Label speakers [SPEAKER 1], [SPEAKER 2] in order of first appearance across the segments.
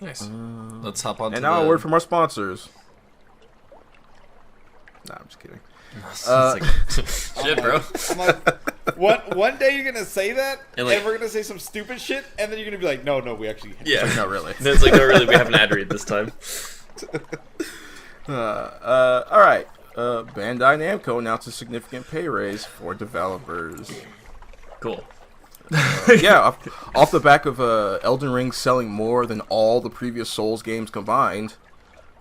[SPEAKER 1] Nice. Let's hop on.
[SPEAKER 2] And now a word from our sponsors. Nah, I'm just kidding.
[SPEAKER 1] Shit, bro.
[SPEAKER 3] I'm like, one day you're gonna say that, and we're gonna say some stupid shit, and then you're gonna be like, no, we actually.
[SPEAKER 1] Yeah,
[SPEAKER 2] like, not really.
[SPEAKER 1] It's like, no, really, we have an ad read this time.
[SPEAKER 2] All right. Bandai Namco announced a significant pay raise for developers.
[SPEAKER 1] Cool.
[SPEAKER 2] Yeah, off the back of Elden Ring selling more than all the previous Souls games combined.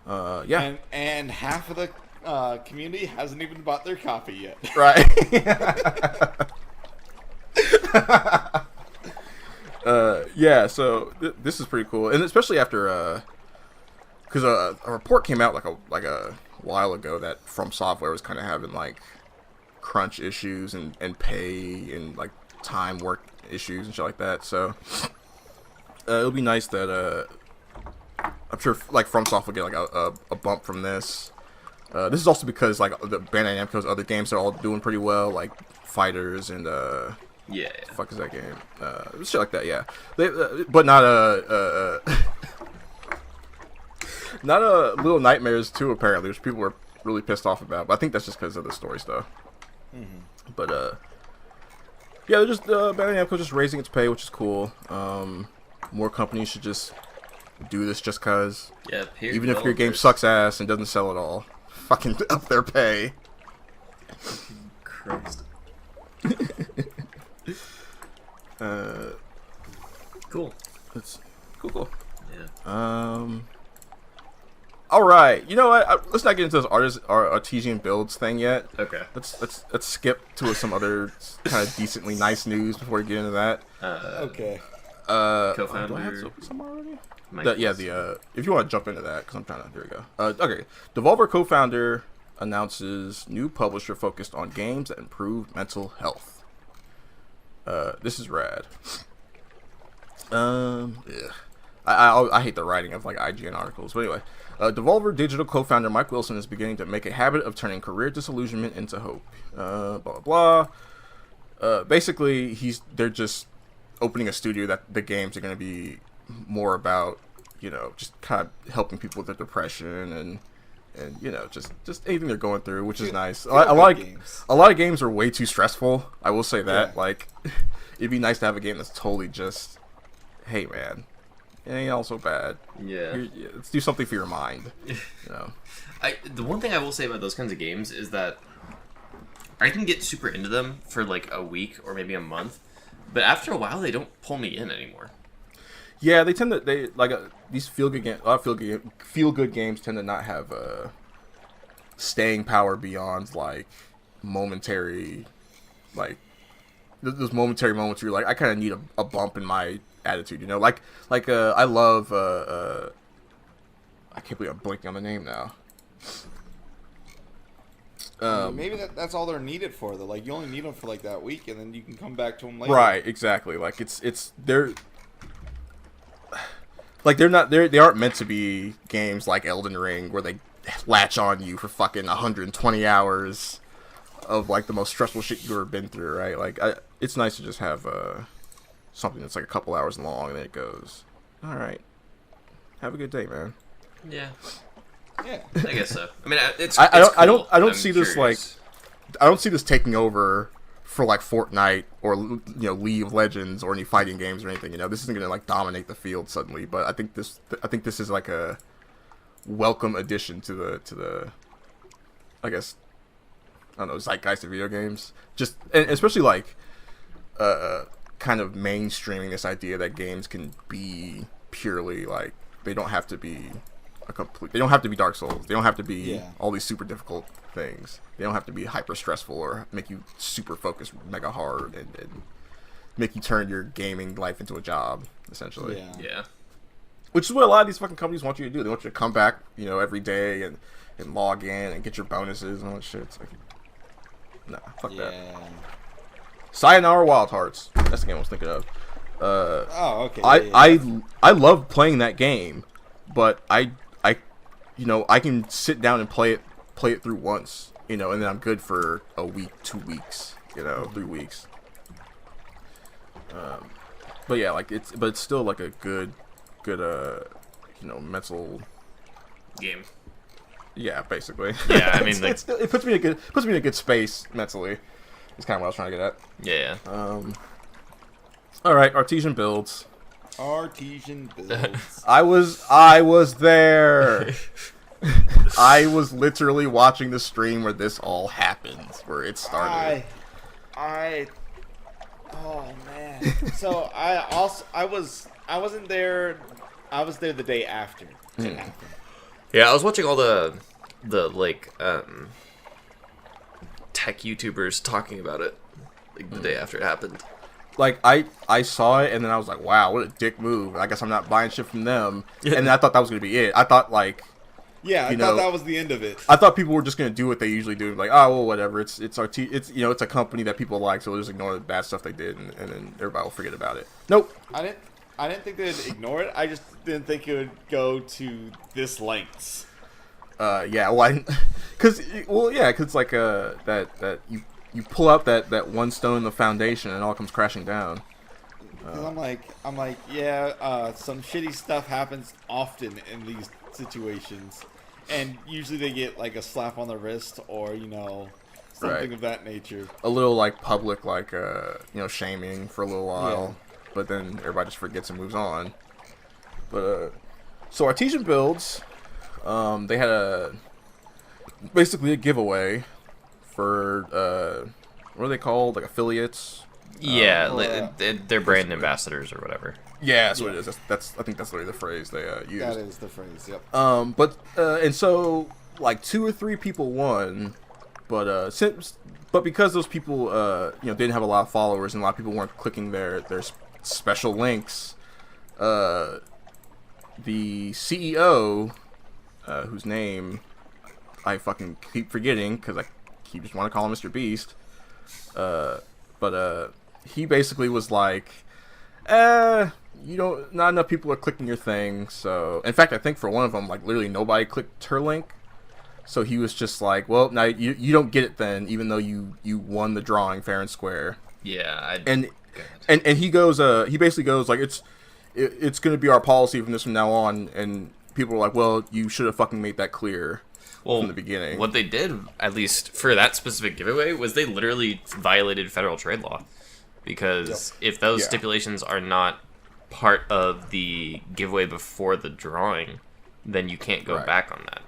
[SPEAKER 2] Yeah.
[SPEAKER 3] And half of the community hasn't even bought their copy yet.
[SPEAKER 2] Right. Yeah, so this is pretty cool, and especially after because a report came out like a while ago that From Software was kind of having like crunch issues and pay and like time work issues and shit like that. So it'll be nice that I'm sure like From Software will get like a bump from this. This is also because like the Bandai Namco's other games are all doing pretty well, like Fighters and
[SPEAKER 1] yeah.
[SPEAKER 2] fuck is that game? Shit like that, yeah. But not not Little Nightmares 2 apparently, which people were really pissed off about. But I think that's just because of the story stuff. Mm-hmm. But yeah, they're just Bandai Namco just raising its pay, which is cool. More companies should just do this just cause.
[SPEAKER 1] Yeah,
[SPEAKER 2] even if your game sucks ass and doesn't sell at all, fucking up their pay.
[SPEAKER 1] Christ. Cool.
[SPEAKER 2] That's cool.
[SPEAKER 1] Yeah.
[SPEAKER 2] All right. You know what? Let's not get into this artesian builds thing yet.
[SPEAKER 1] Okay.
[SPEAKER 2] Let's skip to some other kind of decently nice news before we get into that.
[SPEAKER 3] Okay.
[SPEAKER 1] Co-founder.
[SPEAKER 2] Do I have to open some already? If you want to jump into that, because I'm trying to. There we go. Okay. Devolver co-founder announces new publisher focused on games that improve mental health. This is rad. Yeah. I hate the writing of like IGN articles, but anyway, Devolver Digital co-founder Mike Wilson is beginning to make a habit of turning career disillusionment into hope. Blah blah blah. Basically, they're just opening a studio that the games are going to be more about, you know, just kind of helping people with their depression and you know, just anything they're going through, which is nice. A lot of games are way too stressful. I will say that. Yeah. Like, it'd be nice to have a game that's totally just, hey man, it ain't all so bad.
[SPEAKER 1] Yeah.
[SPEAKER 2] Let's do something for your mind. You know.
[SPEAKER 1] The one thing I will say about those kinds of games is that I can get super into them for like a week or maybe a month, but after a while they don't pull me in anymore.
[SPEAKER 2] Yeah, these feel good games tend to not have staying power beyond like momentary, like those momentary moments where you're like, I kind of need a bump in my attitude, you know, like I love I can't believe I'm blanking on the name now.
[SPEAKER 3] Maybe that's all they're needed for though. Like you only need them for like that week, and then you can come back to them later.
[SPEAKER 2] Right, exactly. Like they're like they aren't meant to be games like Elden Ring where they latch on you for fucking 120 hours of like the most stressful shit you've ever been through, right? Like it's nice to just have something that's like a couple hours long and then it goes, all right, have a good day, man.
[SPEAKER 1] Yeah.
[SPEAKER 3] Yeah,
[SPEAKER 1] I guess so. I mean, it's
[SPEAKER 2] I
[SPEAKER 1] cool.
[SPEAKER 2] don't see this like, I don't see this taking over for like Fortnite or, you know, League of Legends or any fighting games or anything. You know, this isn't gonna like dominate the field suddenly. But I think this is like a welcome addition to the I guess, I don't know, zeitgeist of video games. Just and especially like kind of mainstreaming this idea that games can be purely like, they don't have to be they don't have to be Dark Souls. They don't have to be all these super difficult things. They don't have to be hyper stressful or make you super focused mega hard and make you turn your gaming life into a job, essentially.
[SPEAKER 1] Yeah.
[SPEAKER 2] Which is what a lot of these fucking companies want you to do. They want you to come back, you know, every day and log in and get your bonuses and all that shit. It's like, nah, fuck that. Sayonara Wild Hearts. That's the game I was thinking of.
[SPEAKER 3] Okay.
[SPEAKER 2] I love playing that game, but I you know, I can sit down and play it through once, you know, and then I'm good for a week, 2 weeks, you know, 3 weeks. But yeah, like it's still like a good mental
[SPEAKER 1] game.
[SPEAKER 2] Yeah, basically.
[SPEAKER 1] Yeah, I mean, like,
[SPEAKER 2] it puts me in a good space mentally. Is kind of what I was trying to get at.
[SPEAKER 1] Yeah.
[SPEAKER 2] All right, artesian builds.
[SPEAKER 3] Artesian builds.
[SPEAKER 2] I was there. I was literally watching the stream where this all happened, where it started.
[SPEAKER 3] Oh man. So I wasn't there. I was there the day after it happened.
[SPEAKER 1] Yeah, I was watching all the like tech YouTubers talking about it like the day after it happened.
[SPEAKER 2] Like I saw it and then I was like, wow, what a dick move. I guess I'm not buying shit from them. And then I thought that was gonna be it. I thought like.
[SPEAKER 3] Yeah, I thought that was the end of it.
[SPEAKER 2] I thought people were just gonna do what they usually do, like, oh well, whatever. It's it's a company that people like, so we'll just ignore the bad stuff they did, and then everybody will forget about it. Nope.
[SPEAKER 3] I didn't think they'd ignore it. I just didn't think it would go to this lengths.
[SPEAKER 2] Yeah, well, cause like that you pull out that one stone in the foundation and it all comes crashing down.
[SPEAKER 3] I'm like, yeah, some shitty stuff happens often in these situations, and usually they get like a slap on the wrist or something of that nature.
[SPEAKER 2] A little like public like shaming for a little while, but then everybody just forgets and moves on. But so Artesian Builds, they had basically a giveaway for what are they called, like affiliates?
[SPEAKER 1] Yeah, they're brand ambassadors or whatever.
[SPEAKER 2] Yeah, that's what it is. I think that's literally the phrase they use.
[SPEAKER 3] That is the phrase. Yep.
[SPEAKER 2] And so like 2 or 3 people won, but because those people didn't have a lot of followers and a lot of people weren't clicking their special links, the CEO, whose name I fucking keep forgetting because I keep just want to call him Mr. Beast, but he basically was like, not enough people are clicking your thing. So, in fact, I think for one of them, like literally nobody clicked her link. So he was just like, well, now you don't get it then, even though you won the drawing fair and square.
[SPEAKER 1] Yeah,
[SPEAKER 2] and he goes, he basically goes like, it's going to be our policy from now on. And people were like, well, you should have fucking made that clear from the beginning.
[SPEAKER 1] What they did, at least for that specific giveaway, was they literally violated federal trade law. Because if those stipulations are not part of the giveaway before the drawing, then you can't go back on that.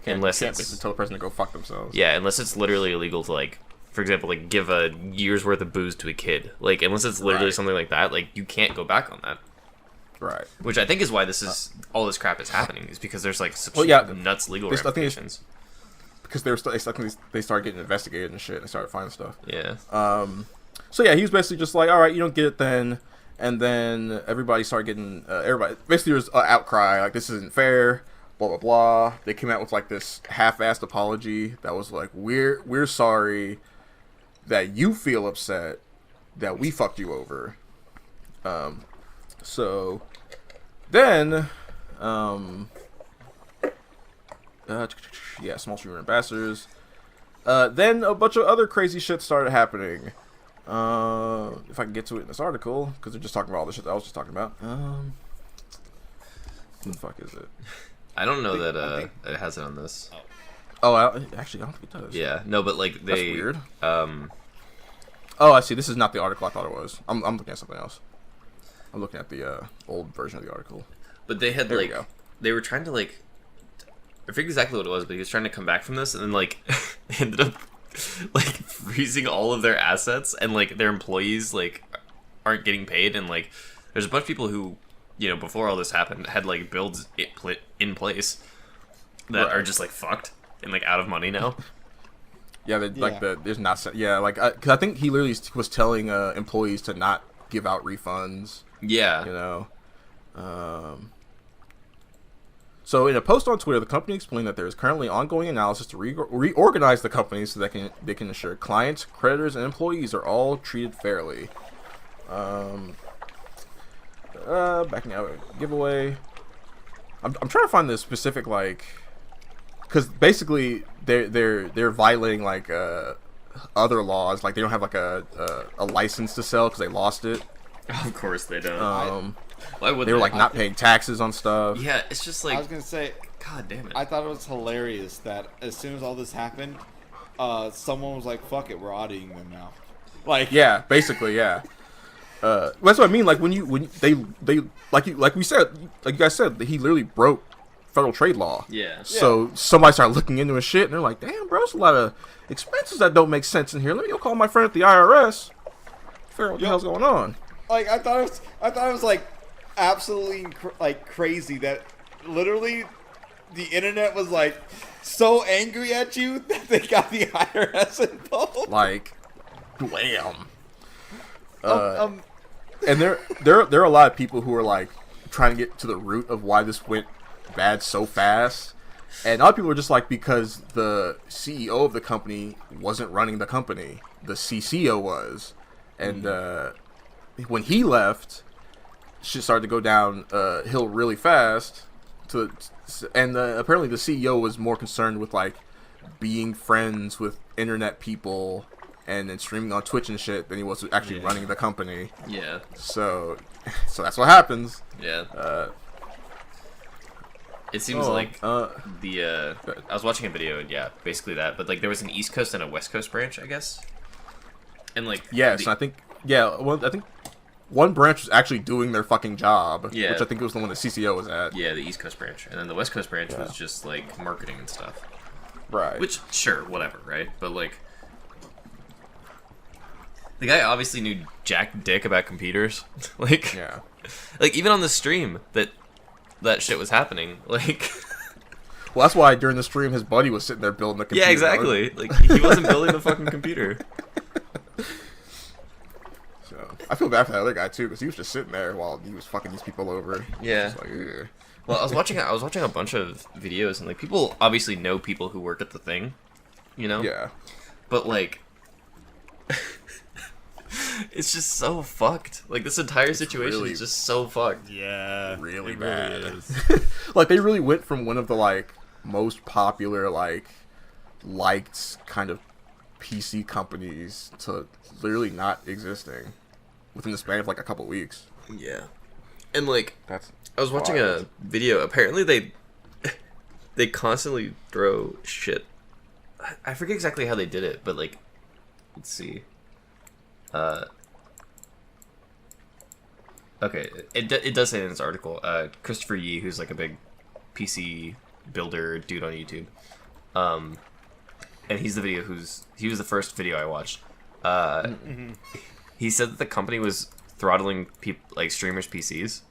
[SPEAKER 2] Unless it's tell a person to go fuck themselves.
[SPEAKER 1] Yeah, unless it's literally illegal to, like, for example, like give a year's worth of booze to a kid. Like, unless it's literally something like that, like you can't go back on that.
[SPEAKER 2] Right.
[SPEAKER 1] Which I think is why this is all this crap is happening, is because there's like such nuts legal ramifications.
[SPEAKER 2] Because they started getting investigated and shit. They started finding stuff.
[SPEAKER 1] Yeah.
[SPEAKER 2] So yeah, he was basically just like, all right, you don't get it then, and then everybody started getting basically there was an outcry like this isn't fair, blah blah blah. They came out with like this half-assed apology that was like, we're sorry that you feel upset that we fucked you over. So then small streamer ambassadors. Then a bunch of other crazy shit started happening. If I can get to it in this article, because they're just talking about all the shit that I was just talking about. Who the fuck is it?
[SPEAKER 1] I don't know that it has it on this.
[SPEAKER 2] Actually, I don't think it does.
[SPEAKER 1] Yeah, no, but like
[SPEAKER 2] That's weird. I see. This is not the article I thought it was. I'm looking at something else. I'm looking at the old version of the article.
[SPEAKER 1] But they had they were trying to like, I forget exactly what it was, but he was trying to come back from this, and then like ended up like freezing all of their assets, and like their employees like aren't getting paid, and like there's a bunch of people who before all this happened had like builds in place that are just like fucked and like out of money now. There's not because I think he literally was telling employees to not give out refunds. Yeah.
[SPEAKER 2] So in a post on Twitter, the company explained that there is currently ongoing analysis to reorganize the company so that they can ensure clients, creditors, and employees are all treated fairly. Backing out giveaway. I'm trying to find the specific because basically they're violating like other laws, like they don't have like a license to sell because they lost it.
[SPEAKER 1] Of course they don't. Why would
[SPEAKER 2] They were like not paying taxes on stuff.
[SPEAKER 1] Yeah, it's just like
[SPEAKER 3] I was gonna say,
[SPEAKER 1] God damn it.
[SPEAKER 3] I thought it was hilarious that as soon as all this happened, someone was like, "Fuck it, we're auditing them now." Like,
[SPEAKER 2] Yeah, basically, yeah. That's what I mean. Like when they like you guys said, he literally broke federal trade law.
[SPEAKER 1] Yeah.
[SPEAKER 2] So somebody started looking into his shit, and they're like, "Damn, bro, there's a lot of expenses that don't make sense in here. Let me go call my friend at the IRS. Figure out what the hell's going on."
[SPEAKER 3] like I thought it was like absolutely like crazy that literally the internet was like so angry at you that they got the IRS involved.
[SPEAKER 2] Like, wham.
[SPEAKER 3] Um,
[SPEAKER 2] And there are a lot of people who are like trying to get to the root of why this went bad so fast. And a lot of people are just like, because the CEO of the company wasn't running the company, the CCO was, and when he left, shit started to go down hill really fast. And apparently the CEO was more concerned with like being friends with internet people and then streaming on Twitch and shit than he was actually running the company.
[SPEAKER 1] Yeah.
[SPEAKER 2] So that's what happens.
[SPEAKER 1] Yeah. It seems like I was watching a video, and yeah, basically that. But like, there was an East Coast and a West Coast branch, I guess. And like,
[SPEAKER 2] yes, I think I think one branch was actually doing their fucking job.
[SPEAKER 1] Yeah.
[SPEAKER 2] Which I think was the one that CCO was at.
[SPEAKER 1] yeah, the East Coast branch, and then the West Coast branch was just like marketing and stuff.
[SPEAKER 2] Right.
[SPEAKER 1] Which, sure, whatever, right? But like, the guy obviously knew jack dick about computers. Like,
[SPEAKER 2] Yeah.
[SPEAKER 1] like even on the stream that shit was happening. Like,
[SPEAKER 2] Well, that's why during the stream his buddy was sitting there building the computer.
[SPEAKER 1] yeah, exactly. Like, he wasn't building the fucking computer.
[SPEAKER 2] So I feel bad for that other guy too, because he was just sitting there while he was fucking these people over.
[SPEAKER 1] Yeah.
[SPEAKER 2] Just like, ugh.
[SPEAKER 1] Well, I was watching a bunch of videos, and like, people obviously know people who work at the thing, you know?
[SPEAKER 2] Yeah.
[SPEAKER 1] But like, it's just so fucked. Like, this entire situation
[SPEAKER 2] really-
[SPEAKER 1] is just so fucked.
[SPEAKER 3] yeah,
[SPEAKER 2] Really
[SPEAKER 3] it
[SPEAKER 2] bad.
[SPEAKER 3] is.
[SPEAKER 2] Like they really went from one of the like most popular like liked kind of PC companies to literally not existing within the span of like a couple weeks.
[SPEAKER 1] Yeah. And like,
[SPEAKER 2] That's
[SPEAKER 1] I was watching a video. Apparently, they constantly throw shit. I forget exactly how they did it, but like, let's see. Okay, it does say in this article. Christopher Yee, who's like a big PC builder dude on YouTube, and he's the video he was the first video I watched. He said that the company was throttling like streamers' PCs.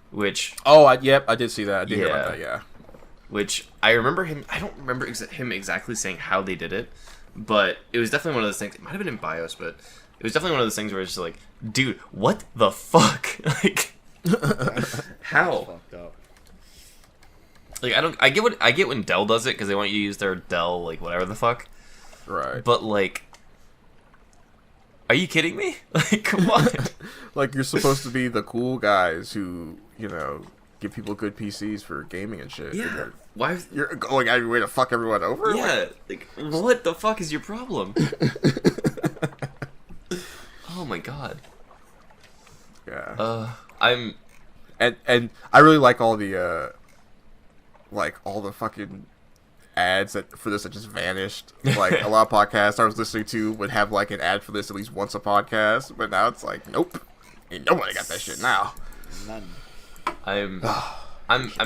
[SPEAKER 1] Which
[SPEAKER 2] yep, I did see that. I did hear about that. Yeah.
[SPEAKER 1] Which I remember him. I don't remember him exactly saying how they did it, but it was definitely one of those things. It might have been in BIOS, but it was definitely one of those things where it's just like, dude, what the fuck? Like, how?
[SPEAKER 3] Fucked up.
[SPEAKER 1] Like, I get when Dell does it because they want you to use their Dell like whatever the fuck.
[SPEAKER 2] Right.
[SPEAKER 1] But like, are you kidding me? Like, come on.
[SPEAKER 2] Like you're supposed to be the cool guys who, you know, give people good PCs for gaming and shit.
[SPEAKER 1] Yeah. Why?
[SPEAKER 2] You're going out of your way to fuck everyone over?
[SPEAKER 1] Yeah. Like, what the fuck is your problem? Oh my god.
[SPEAKER 2] Yeah.
[SPEAKER 1] I'm.
[SPEAKER 2] And I really like all the fucking ads for this that just vanished. Like a lot of podcasts I was listening to would have like an ad for this at least once a podcast, but now it's like, nope, ain't nobody got that shit now.
[SPEAKER 3] None.
[SPEAKER 1] I'm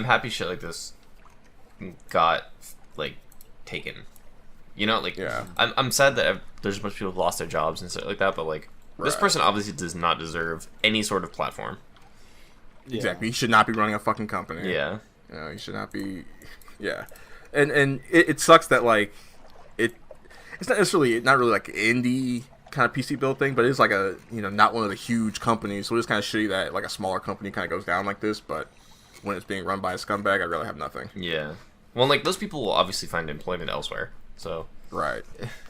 [SPEAKER 1] happy shit like this got like taken. You know, like,
[SPEAKER 2] Yeah.
[SPEAKER 1] I'm sad that there's a bunch of people who lost their jobs and stuff like that, but like, this
[SPEAKER 2] Right.
[SPEAKER 1] person obviously does not deserve any sort of platform.
[SPEAKER 3] Yeah.
[SPEAKER 2] Exactly. He should not be running a fucking company.
[SPEAKER 1] Yeah.
[SPEAKER 2] You know, he should not be. Yeah. And it sucks that like it's not really like an indie kind of PC build thing, but it's like a, you know, not one of the huge companies. So it's kind of shitty that like a smaller company kind of goes down like this. But when it's being run by a scumbag, I'd rather have nothing.
[SPEAKER 1] Yeah. Well, like, those people will obviously find employment elsewhere. So.
[SPEAKER 2] Right.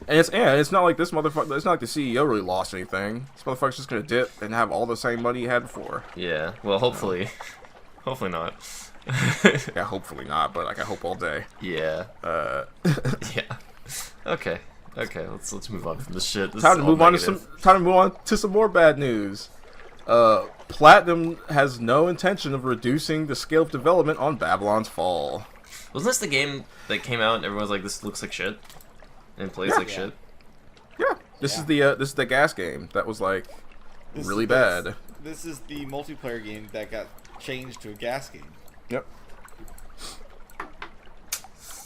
[SPEAKER 2] And it's not like this motherfucker. It's not like the CEO really lost anything. This motherfucker's just gonna dip and have all the same money he had before.
[SPEAKER 1] Yeah. Well, hopefully, hopefully not.
[SPEAKER 2] Yeah, hopefully not. But like I hope all day.
[SPEAKER 1] Yeah. Yeah. Okay. Okay. Let's move on from this shit. This
[SPEAKER 2] Time
[SPEAKER 1] is
[SPEAKER 2] to
[SPEAKER 1] all
[SPEAKER 2] move on to
[SPEAKER 1] negative.
[SPEAKER 2] some. Time to move on to some more bad news. Platinum has no intention of reducing the scale of development on Babylon's Fall.
[SPEAKER 1] Wasn't this the game that came out and everyone was like, "This looks like shit," and plays like shit?
[SPEAKER 2] Yeah, this is the gas game that was like really
[SPEAKER 3] this-
[SPEAKER 2] bad.
[SPEAKER 3] This is the multiplayer game that got changed to a gas game.
[SPEAKER 2] Yep.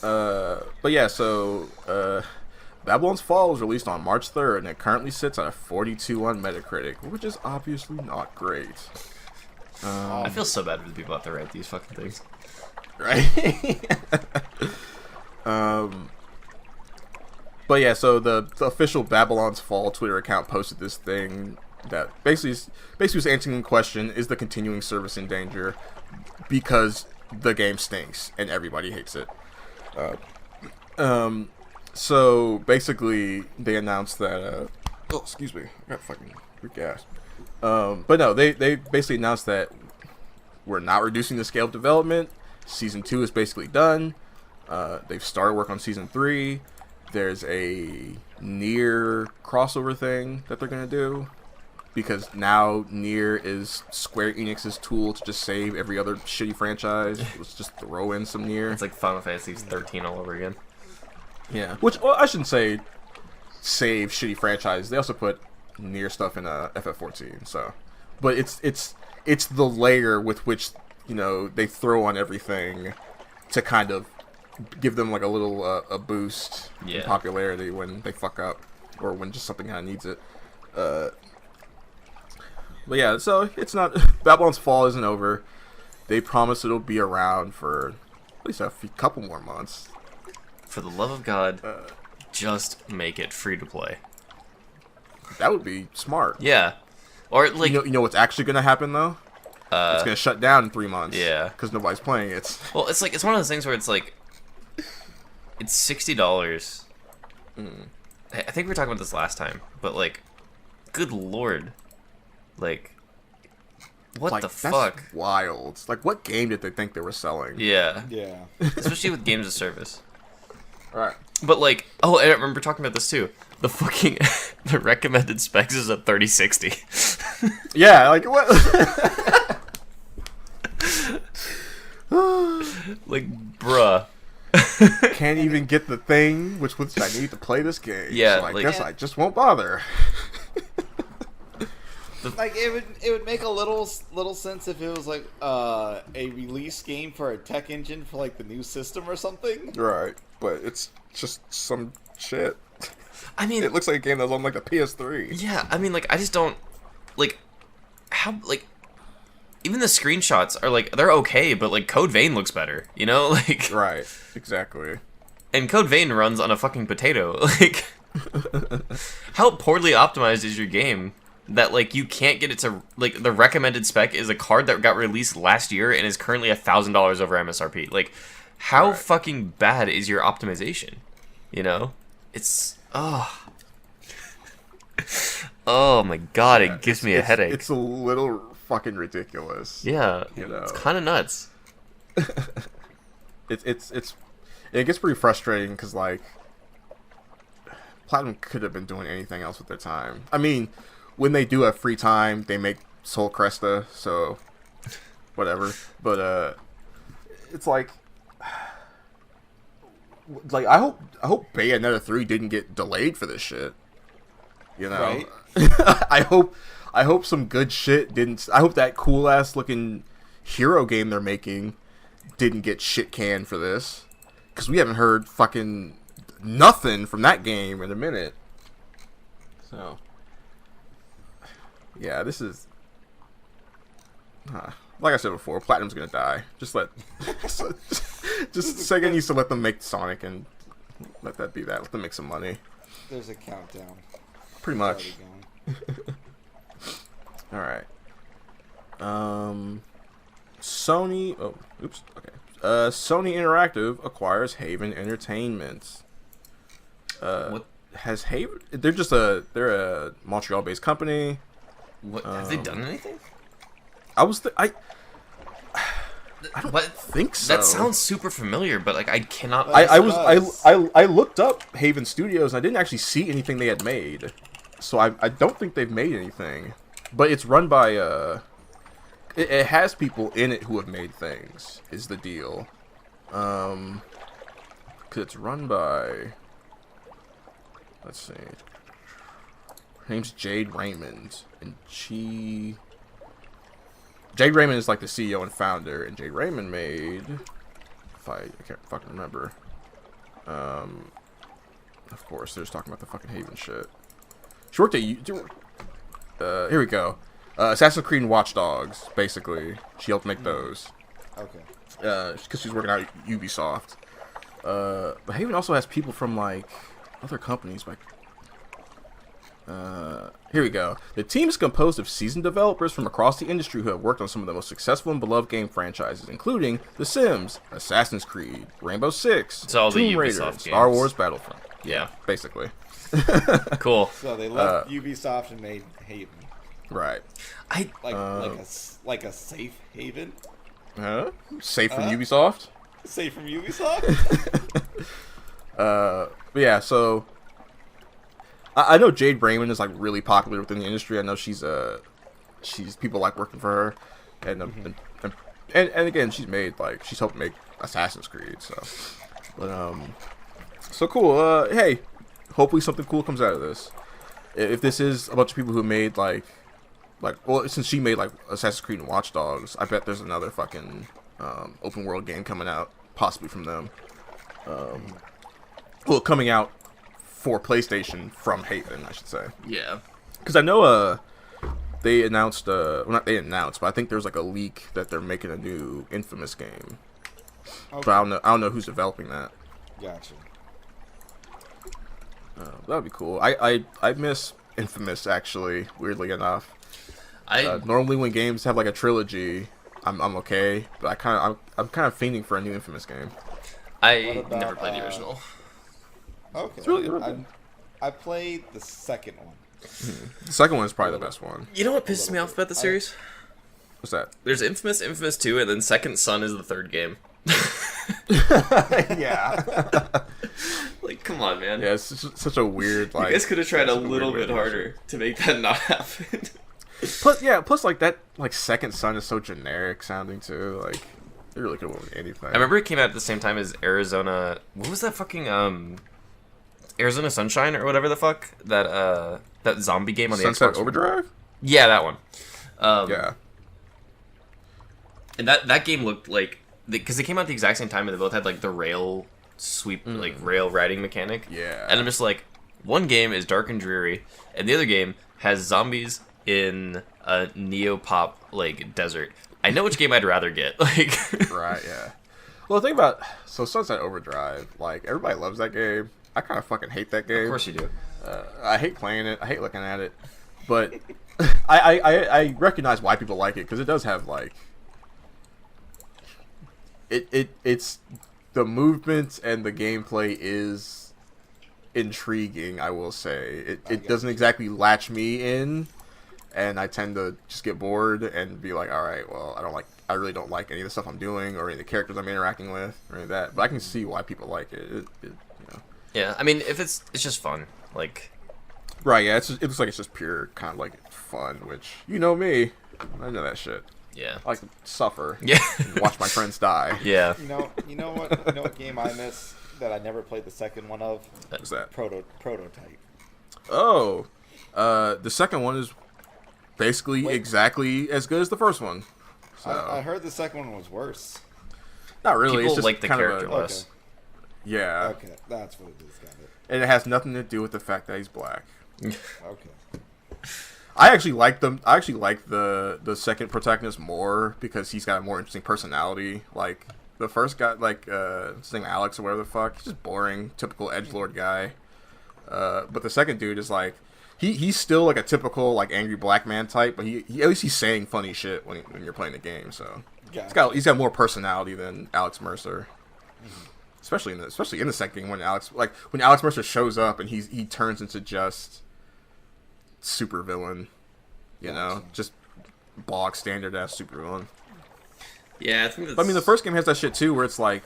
[SPEAKER 2] But yeah, so Babylon's Fall was released on March 3rd, and it currently sits at a 42 on Metacritic, which is obviously not great.
[SPEAKER 1] I feel so bad for the people out there who write these fucking things.
[SPEAKER 2] Right? But yeah, so the official Babylon's Fall Twitter account posted this thing that basically was answering the question, is the continuing service in danger? Because the game stinks and everybody hates it. So basically they announced that oh, excuse me, I got fucking gas. But no, they basically announced that we're not reducing the scale of development. Season 2 is basically done. They've started work on Season 3. There's a Nier crossover thing that they're gonna do, because now Nier is Square Enix's tool to just save every other shitty franchise. Let's just throw in some Nier.
[SPEAKER 1] It's like Final Fantasy 13 all over again.
[SPEAKER 2] Yeah, which, well, I shouldn't say save shitty franchises. They also put Nier stuff in FF14. So, but it's the layer with which, you know, they throw on everything to kind of give them like a little a boost in popularity when they fuck up or when just something kind of needs it. But yeah, so it's not Babylon's Fall isn't over. They promise it'll be around for at least couple more months.
[SPEAKER 1] For the love of God, just make it free to play.
[SPEAKER 2] That would be smart.
[SPEAKER 1] Yeah, or like
[SPEAKER 2] you know what's actually gonna happen though? It's gonna shut down in 3 months.
[SPEAKER 1] Yeah,
[SPEAKER 2] because nobody's playing it.
[SPEAKER 1] Well, it's like it's one of those things where it's like it's $60. I think we were talking about this last time, but like, good lord, like, what
[SPEAKER 2] like,
[SPEAKER 1] the
[SPEAKER 2] that's
[SPEAKER 1] fuck?
[SPEAKER 2] Wild. Like, what game did they think they were selling?
[SPEAKER 1] Yeah,
[SPEAKER 3] Yeah.
[SPEAKER 1] especially with games of service.
[SPEAKER 2] Right.
[SPEAKER 1] But like, oh, I remember talking about this too. The fucking the recommended specs is a 3060.
[SPEAKER 2] Yeah, like what?
[SPEAKER 1] Like, bruh.
[SPEAKER 2] Can't even get the thing which I need to play this game.
[SPEAKER 1] Yeah,
[SPEAKER 2] so I
[SPEAKER 1] like,
[SPEAKER 2] guess I just won't bother.
[SPEAKER 3] Like it would make a little sense if it was like a release game for a tech engine for like the new system or something.
[SPEAKER 2] Right, but it's just some shit.
[SPEAKER 1] I mean,
[SPEAKER 2] It looks like a game that's on like the PS3.
[SPEAKER 1] yeah, I mean, like, I just don't like how like even the screenshots are like they're okay, but like Code Vein looks better, you know, like
[SPEAKER 2] Right, exactly.
[SPEAKER 1] and Code Vein runs on a fucking potato. Like, how poorly optimized is your game that like you can't get it to like the recommended spec is a card that got released last year and is currently $1,000 over MSRP. Like, how fucking bad is your optimization? You know, it's oh my god, it gives me a headache.
[SPEAKER 2] It's a little fucking ridiculous.
[SPEAKER 1] Yeah,
[SPEAKER 2] You know.
[SPEAKER 1] it's kind of nuts.
[SPEAKER 2] It gets pretty frustrating because like Platinum could have been doing anything else with their time. I mean, when they do have free time, they make Soul Cresta, so whatever. But it's like I hope Bayonetta 3 didn't get delayed for this shit. You know,
[SPEAKER 3] Right.
[SPEAKER 2] I hope some good shit didn't. I hope that cool ass looking hero game they're making didn't get shit canned for this, because we haven't heard fucking nothing from that game in a minute. So yeah, this is like I said before, Platinum's gonna die. Just Sega needs to let them make Sonic and let that be that. Let them make some money.
[SPEAKER 3] There's a countdown.
[SPEAKER 2] Pretty much.
[SPEAKER 3] Already going.
[SPEAKER 2] All right. Sony. Oh, oops. Okay. Sony Interactive acquires Haven Entertainment.
[SPEAKER 1] What
[SPEAKER 2] Has Haven? They're a Montreal-based company.
[SPEAKER 1] What have they done anything?
[SPEAKER 2] I don't
[SPEAKER 1] What?
[SPEAKER 2] think so.
[SPEAKER 1] That sounds super familiar, but like I cannot.
[SPEAKER 2] I looked up Haven Studios and I didn't actually see anything they had made. So I don't think they've made anything. but it's run by it has people in it who have made things. Is the deal? Cause it's run by. Let's see. Her name's Jade Raymond, and Jade Raymond is like the CEO and founder, and Jade Raymond made. I can't fucking remember. Of course, they're just talking about the fucking Haven shit. She worked at here we go. Assassin's Creed and Watch Dogs, basically. She helped make those.
[SPEAKER 3] Okay.
[SPEAKER 2] Because she's working out at Ubisoft. But Haven also has people from, like, other companies. Like, here we go. The team is composed of seasoned developers from across the industry who have worked on some of the most successful and beloved game franchises, including The Sims, Assassin's Creed, Rainbow Six,
[SPEAKER 1] It's all the
[SPEAKER 2] Tomb Raider,
[SPEAKER 1] Ubisoft
[SPEAKER 2] and Star Wars Battlefront.
[SPEAKER 1] Yeah.
[SPEAKER 2] Basically.
[SPEAKER 1] Cool.
[SPEAKER 3] So they left Ubisoft and made Haven,
[SPEAKER 2] Right.
[SPEAKER 3] like a safe haven,
[SPEAKER 2] Huh? Safe from Ubisoft?
[SPEAKER 3] safe from Ubisoft.
[SPEAKER 2] But yeah, so I know Jade Raymond is like really popular within the industry. I know she's people like working for her, and again she's helped make Assassin's Creed. So cool. Hey, hopefully something cool comes out of this. If this is a bunch of people who made well, since she made like Assassin's Creed and Watch Dogs, I bet there's another fucking open world game coming out, possibly from them. Well, coming out for PlayStation from Haven, I should say.
[SPEAKER 1] Yeah.
[SPEAKER 2] Because I know they announced well, not they announced, but I think there's like a leak that they're making a new Infamous game.
[SPEAKER 3] Okay.
[SPEAKER 2] But I don't know who's developing that.
[SPEAKER 3] Gotcha.
[SPEAKER 2] That would be cool. I miss Infamous, actually, weirdly enough. Normally when games have like a trilogy, I'm okay, but I'm kind of fiending for a new Infamous game.
[SPEAKER 1] I
[SPEAKER 3] What about,
[SPEAKER 1] never played the original.
[SPEAKER 3] Okay.
[SPEAKER 2] It's really good.
[SPEAKER 3] I played the second one.
[SPEAKER 2] The second one is probably the best one.
[SPEAKER 1] You know what pisses me off about the series?
[SPEAKER 2] What's that?
[SPEAKER 1] There's Infamous, Infamous 2, and then Second Son is the third game.
[SPEAKER 2] Yeah.
[SPEAKER 1] Like, come on, man.
[SPEAKER 2] Yeah, it's such a weird, like...
[SPEAKER 1] You guys could have tried a
[SPEAKER 2] such
[SPEAKER 1] little
[SPEAKER 2] weird
[SPEAKER 1] bit
[SPEAKER 2] way to
[SPEAKER 1] harder to make that not happen.
[SPEAKER 2] Plus, like, that, like, Second Son is so generic sounding, too. Like, they really could have won anything.
[SPEAKER 1] I remember it came out at the same time as Arizona... What was that fucking, Arizona Sunshine or whatever the fuck? That zombie game on the
[SPEAKER 2] Sunset
[SPEAKER 1] Xbox.
[SPEAKER 2] Overdrive?
[SPEAKER 1] Yeah, that one.
[SPEAKER 2] Yeah.
[SPEAKER 1] And that game looked like... Because they came out at the exact same time and they both had, like, the rail sweep, like, rail riding mechanic.
[SPEAKER 2] Yeah.
[SPEAKER 1] And I'm just like, one game is dark and dreary, and the other game has zombies in a neo-pop, like, desert. I know which game I'd rather get. Like,
[SPEAKER 2] Right, yeah. Well, think about... So, Sunset Overdrive, like, everybody loves that game. I kind of fucking hate that game.
[SPEAKER 1] of course you do.
[SPEAKER 2] I hate playing it. I hate looking at it. But I recognize why people like it, because it does have, like... It's... The movement and the gameplay is intriguing, I will say. It doesn't exactly latch me in, and I tend to just get bored and be like, alright, well, I really don't like any of the stuff I'm doing or any of the characters I'm interacting with or any of that. But I can see why people like it. You know.
[SPEAKER 1] Yeah, I mean, if it's just fun. Like...
[SPEAKER 2] Right, yeah, it looks like it's just pure kind of like fun, which, you know me, I know that shit.
[SPEAKER 1] Yeah.
[SPEAKER 2] I like to suffer.
[SPEAKER 1] Yeah.
[SPEAKER 2] And watch my friends die.
[SPEAKER 1] Yeah.
[SPEAKER 3] You know what game I miss that I never played the second one of?
[SPEAKER 2] What's that?
[SPEAKER 3] Prototype.
[SPEAKER 2] Oh, the second one is basically exactly as good as the first one. So,
[SPEAKER 3] I heard the second one was worse.
[SPEAKER 2] not really.
[SPEAKER 1] People
[SPEAKER 2] it's just
[SPEAKER 1] like the
[SPEAKER 2] kind of
[SPEAKER 1] character
[SPEAKER 2] a,
[SPEAKER 1] less.
[SPEAKER 2] yeah,
[SPEAKER 3] Okay, that's what it is. Got it.
[SPEAKER 2] and it has nothing to do with the fact that he's black.
[SPEAKER 3] Okay.
[SPEAKER 2] I actually like them. I actually like the second protagonist more because he's got a more interesting personality. Like the first guy, like his name Alex or whatever the fuck, he's just boring, typical edgelord guy. But the second dude is like he's still like a typical like angry black man type, but he at least he's saying funny shit when you're playing the game. So
[SPEAKER 3] Gotcha.
[SPEAKER 2] he's got more personality than Alex Mercer. Especially in the second game when Alex Mercer shows up and he turns into just super villain, you know, just bog standard ass super villain.
[SPEAKER 1] Yeah, I think that's...
[SPEAKER 2] But, I mean, the first game has that shit too, where it's like,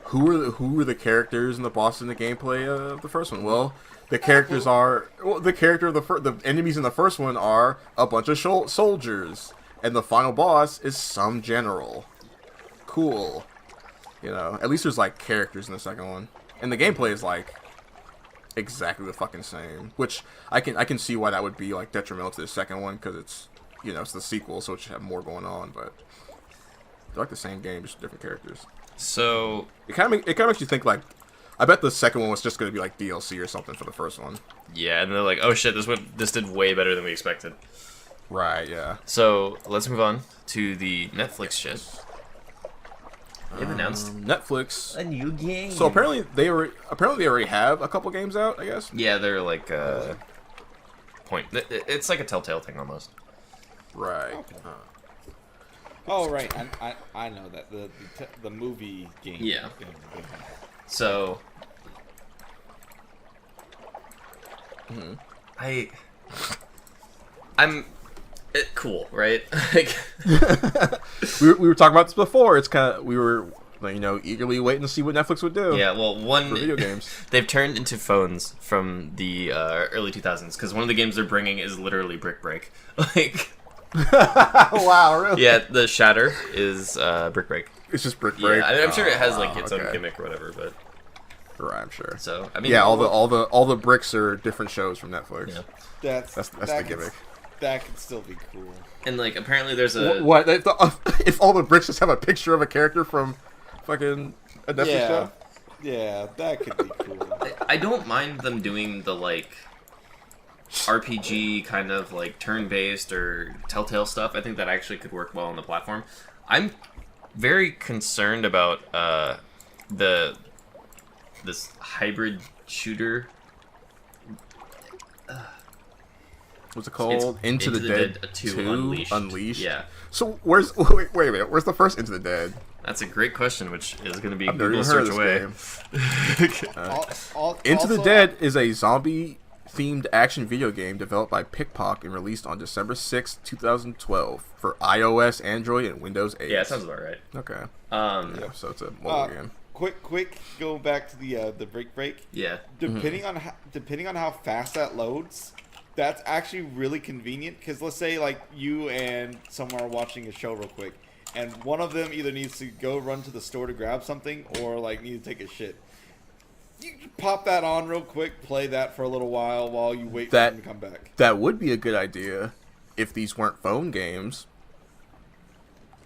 [SPEAKER 2] who are the characters and the bosses in the gameplay of the first one? Well, The characters are the character of the enemies in the first one are a bunch of soldiers, and the final boss is some general. Cool, you know. At least there's like characters in the second one, and the gameplay is like exactly the fucking same. Which I can see why that would be like detrimental to the second one because it's it's the sequel, so it should have more going on. But they're like the same game, just different characters.
[SPEAKER 1] So
[SPEAKER 2] it kind of makes you think like. I bet the second one was just going to be like DLC or something for the first one.
[SPEAKER 1] yeah, and they're like, oh shit, this did way better than we expected.
[SPEAKER 2] Right, yeah.
[SPEAKER 1] So let's move on to the Netflix shit. They've announced
[SPEAKER 2] Netflix.
[SPEAKER 1] a new game.
[SPEAKER 2] So apparently they already have a couple games out, I guess.
[SPEAKER 1] Yeah, they're like point. It's like a Telltale thing almost.
[SPEAKER 2] Right.
[SPEAKER 3] Okay. Oh right, I know that the movie game.
[SPEAKER 1] Yeah. So, I'm cool, right? Like,
[SPEAKER 2] we were talking about this before. It's kind of we were eagerly waiting to see what Netflix would do.
[SPEAKER 1] yeah. Well,
[SPEAKER 2] for video games.
[SPEAKER 1] They've turned into phones from the early 2000s because one of the games they're bringing is literally Brick Break. Like,
[SPEAKER 2] Wow, really?
[SPEAKER 1] yeah, the Shatter is Brick Break.
[SPEAKER 2] It's just Brick Break.
[SPEAKER 1] Yeah, I mean, I'm sure it has like its own
[SPEAKER 2] okay.
[SPEAKER 1] gimmick or whatever, but
[SPEAKER 2] Right, I'm sure.
[SPEAKER 1] so I mean,
[SPEAKER 2] Yeah, all the bricks are different shows from Netflix.
[SPEAKER 1] yeah.
[SPEAKER 3] That's
[SPEAKER 2] the gimmick.
[SPEAKER 3] That could still be cool.
[SPEAKER 1] And like apparently there's a
[SPEAKER 2] What? If all the bricks just have a picture of a character from fucking a Netflix
[SPEAKER 3] Yeah,
[SPEAKER 2] show?
[SPEAKER 3] yeah, that could be cool.
[SPEAKER 1] I don't mind them doing the like RPG kind of like turn-based or Telltale stuff. I think that actually could work well on the platform. I'm very concerned about this hybrid shooter.
[SPEAKER 2] What's it called? Into the Dead 2 Unleashed.
[SPEAKER 1] Yeah,
[SPEAKER 2] So wait a minute. Where's the first Into the Dead?
[SPEAKER 1] that's a great question, which is going to be
[SPEAKER 2] I've never
[SPEAKER 1] Google
[SPEAKER 2] even heard
[SPEAKER 1] search
[SPEAKER 2] of this
[SPEAKER 1] away.
[SPEAKER 2] game. Into the Dead is a zombie-themed action video game developed by Pickpock and released on December 6, 2012 for iOS, Android, and Windows 8.
[SPEAKER 1] Yeah, that sounds about right.
[SPEAKER 2] Okay.
[SPEAKER 1] Yeah.
[SPEAKER 2] So it's a mobile game.
[SPEAKER 3] Quick, go back to the break.
[SPEAKER 1] Yeah.
[SPEAKER 3] Depending on how fast that loads, that's actually really convenient. Because let's say like you and someone are watching a show real quick, and one of them either needs to go run to the store to grab something or like need to take a shit. You can pop that on real quick, play that for a little while you wait for them to come back.
[SPEAKER 2] That would be a good idea if these weren't phone games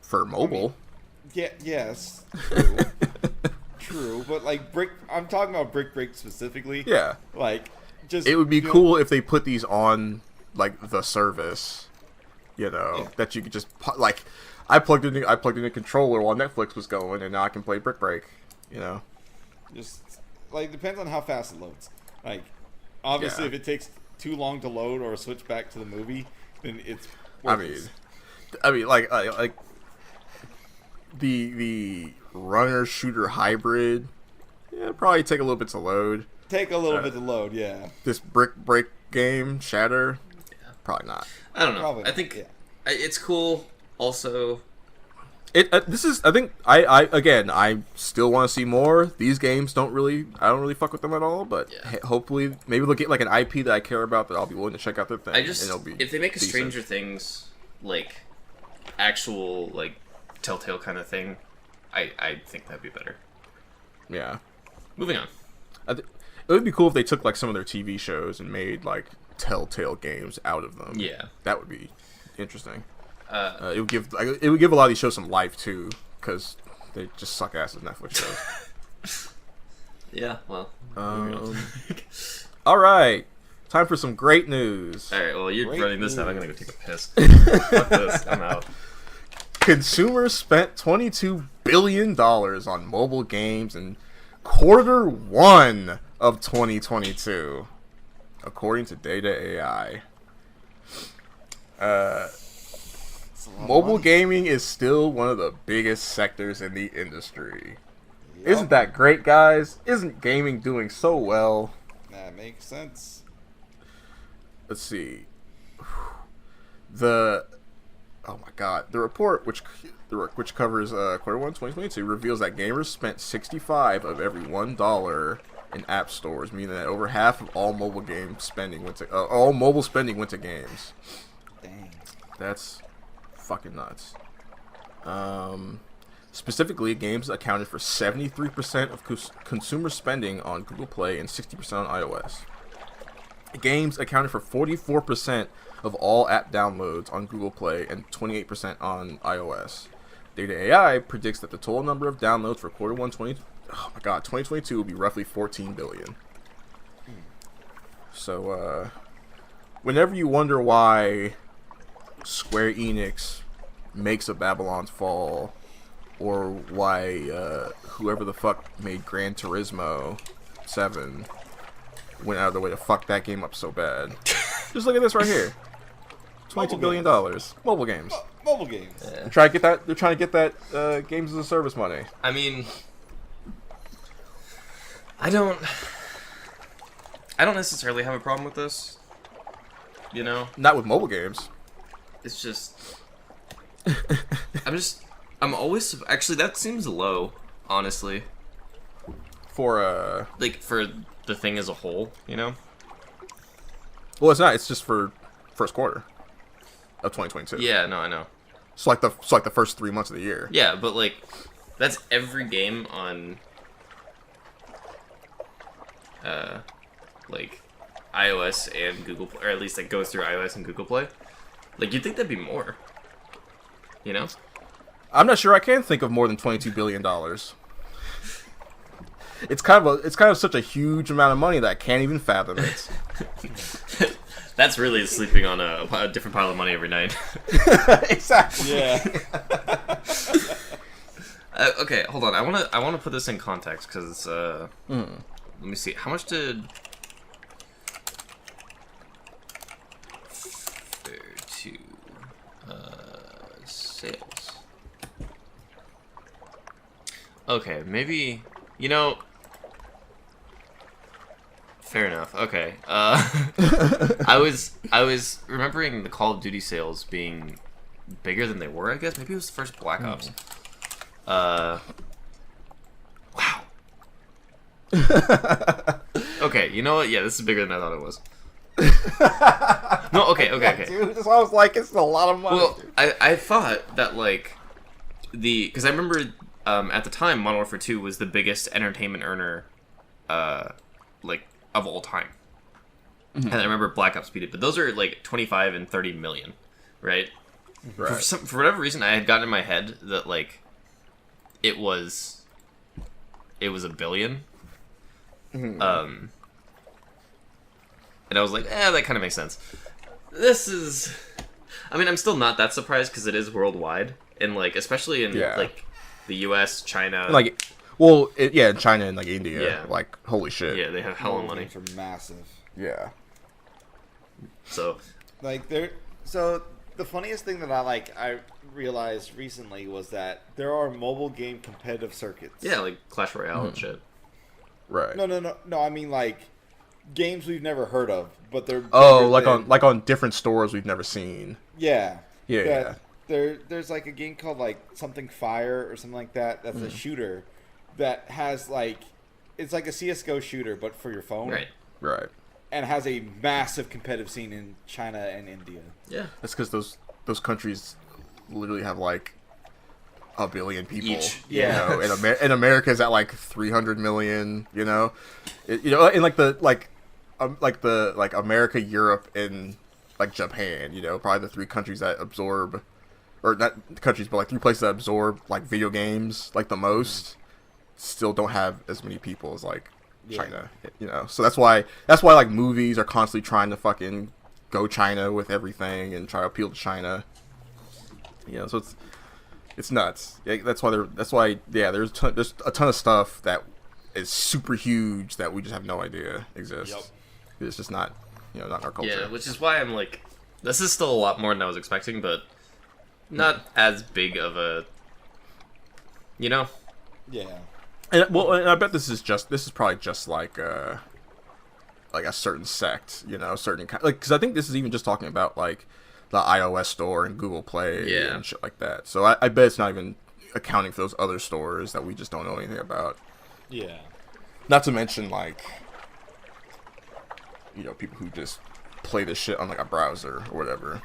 [SPEAKER 2] for mobile.
[SPEAKER 3] Yes, true. True, but like I'm talking about Brick Break specifically.
[SPEAKER 2] Yeah.
[SPEAKER 3] Like, just
[SPEAKER 2] It would be cool if they put these on like the service, that you could just like. I plugged in a controller while Netflix was going, and now I can play Brick Break.
[SPEAKER 3] Just like depends on how fast it loads. Like, obviously,
[SPEAKER 2] Yeah.
[SPEAKER 3] if it takes too long to load or switch back to the movie, then it's.
[SPEAKER 2] I
[SPEAKER 3] worthless.
[SPEAKER 2] mean, like the runner shooter hybrid. Yeah, it'd probably take a little bit to load.
[SPEAKER 3] Take a little bit to load, yeah.
[SPEAKER 2] This Brick Break game, Shatter, probably not.
[SPEAKER 1] I don't know.
[SPEAKER 3] Probably
[SPEAKER 1] I think
[SPEAKER 3] yeah.
[SPEAKER 1] it's cool. Also,
[SPEAKER 2] This is. I think I still want to see more. These games I don't really fuck with them at all. But
[SPEAKER 1] Yeah.
[SPEAKER 2] hopefully, maybe they'll get like an IP that I care about that I'll be willing to check out their thing.
[SPEAKER 1] I just
[SPEAKER 2] and it'll be
[SPEAKER 1] if they make a
[SPEAKER 2] decent.
[SPEAKER 1] Stranger Things like actual like Telltale kind of thing, I think that'd be better.
[SPEAKER 2] Yeah,
[SPEAKER 1] Moving on.
[SPEAKER 2] it would be cool if they took like some of their TV shows and made like Telltale games out of them.
[SPEAKER 1] Yeah.
[SPEAKER 2] that would be interesting.
[SPEAKER 1] Uh,
[SPEAKER 2] It would give a lot of these shows some life too, because they just suck ass as Netflix shows.
[SPEAKER 1] yeah. Well. moving on.
[SPEAKER 2] All right, time for some great news.
[SPEAKER 1] All right. Well, you're
[SPEAKER 3] Great
[SPEAKER 1] running this now. I'm
[SPEAKER 3] news.
[SPEAKER 1] gonna go take a piss. Fuck this. I'm out.
[SPEAKER 2] Consumers spent $22 billion on mobile games in Q1 of 2022, according to Data AI.
[SPEAKER 3] It's a lot of
[SPEAKER 2] Mobile
[SPEAKER 3] money.
[SPEAKER 2] gaming is still one of the biggest sectors in the industry.
[SPEAKER 3] Yup.
[SPEAKER 2] Isn't that great, guys? Isn't gaming doing so well?
[SPEAKER 3] That makes sense.
[SPEAKER 2] Let's see. Oh my god. The report, which covers Q1 2022, reveals that gamers spent $65 of every $1 in app stores, meaning that over half of all mobile game spending went to all mobile spending went to games.
[SPEAKER 3] Dang.
[SPEAKER 2] That's fucking nuts. Specifically, games accounted for 73% of consumer spending on Google Play and 60% on iOS. Games accounted for 44% of all app downloads on Google Play and 28% on iOS. Data AI predicts that the total number of downloads for quarter 2022 will be roughly 14 billion. So, whenever you wonder why Square Enix makes a Babylon's Fall, or why whoever the fuck made Gran Turismo 7 went out of their way to fuck that game up so bad. Just look at this right here. $22 billion. Mobile games.
[SPEAKER 3] Mobile games.
[SPEAKER 1] Yeah.
[SPEAKER 2] They're trying to get that games as a service money.
[SPEAKER 1] I mean, I don't necessarily have a problem with this. You know?
[SPEAKER 2] Not with mobile games.
[SPEAKER 1] It's just I'm always actually that seems low, honestly.
[SPEAKER 2] For
[SPEAKER 1] Like for the thing as a whole, you know?
[SPEAKER 2] well, it's not. It's just for first quarter of 2022.
[SPEAKER 1] Yeah, no, I know.
[SPEAKER 2] It's like the first 3 months of the year.
[SPEAKER 1] Yeah, but like that's every game on like iOS and Google Play, or at least it goes through iOS and Google Play. Like you'd think that'd be more. You know?
[SPEAKER 2] I'm not sure I can think of more than $22 billion. It's kind of such a huge amount of money that I can't even fathom it.
[SPEAKER 1] That's really sleeping on a different pile of money every night.
[SPEAKER 2] Exactly.
[SPEAKER 3] Yeah.
[SPEAKER 1] Okay, hold on. I wanna put this in context because let me see. How much did fair to sales? Okay, maybe fair enough. Okay. I was remembering the Call of Duty sales being bigger than they were, I guess. Maybe it was the first Black Ops. Wow. Okay, you know what? Yeah, this is bigger than I thought it was. No, okay.
[SPEAKER 2] Dude, that's why I was like, it's a lot of money.
[SPEAKER 1] Well, I thought that, like, because I remember at the time, Modern Warfare 2 was the biggest entertainment earner, like, of all time. And I remember Black Ops beat it, but those are, like, 25 and 30 million, right?
[SPEAKER 2] Right.
[SPEAKER 1] For whatever reason, I had gotten in my head that, like, it was a billion. And I was like, that kind of makes sense. I mean, I'm still not that surprised because it is worldwide, and like especially in like the U.S., China,
[SPEAKER 2] like, well, in China and like India,
[SPEAKER 1] Yeah.
[SPEAKER 2] like holy shit.
[SPEAKER 1] yeah, they have hella money.
[SPEAKER 3] Games are massive.
[SPEAKER 2] Yeah.
[SPEAKER 1] So
[SPEAKER 3] Like so the funniest thing that I realized recently was that there are mobile game competitive circuits.
[SPEAKER 1] yeah, like Clash Royale and shit.
[SPEAKER 2] Right.
[SPEAKER 3] No. I mean like games we've never heard of, but they're
[SPEAKER 2] Oh,
[SPEAKER 3] bigger
[SPEAKER 2] like
[SPEAKER 3] than-
[SPEAKER 2] on different stores we've never seen.
[SPEAKER 3] Yeah.
[SPEAKER 2] Yeah, yeah.
[SPEAKER 3] There's like a game called like something Fire or something like that. That's a shooter that has like it's like a CS:GO shooter but for your phone.
[SPEAKER 1] Right.
[SPEAKER 2] Right.
[SPEAKER 3] And has a massive competitive scene in China and India.
[SPEAKER 1] Yeah.
[SPEAKER 2] That's because those countries literally have like a billion people.
[SPEAKER 1] Each.
[SPEAKER 3] Yeah.
[SPEAKER 2] You know, and America's at like 300 million. You know, in like America, Europe, and like Japan. You know, probably the three countries that absorb, or not countries, but like three places that absorb like video games like the most. Still don't have as many people as like China. You know, so that's why like movies are constantly trying to fucking go China with everything and try to appeal to China. You know, so it's nuts. Yeah, that's why there's a ton of stuff that is super huge that we just have no idea exists.
[SPEAKER 3] Yep.
[SPEAKER 2] It's just not, not in our culture.
[SPEAKER 1] Yeah, which is why I'm like, this is still a lot more than I was expecting, but not as big of a,
[SPEAKER 3] Yeah.
[SPEAKER 2] And I bet this is probably just like a certain sect, certain kind, like, because I think this is even just talking about like the iOS store and Google Play and shit like that. So I bet it's not even accounting for those other stores that we just don't know anything about.
[SPEAKER 3] Yeah.
[SPEAKER 2] Not to mention, like, you know, people who just play this shit on like a browser or whatever.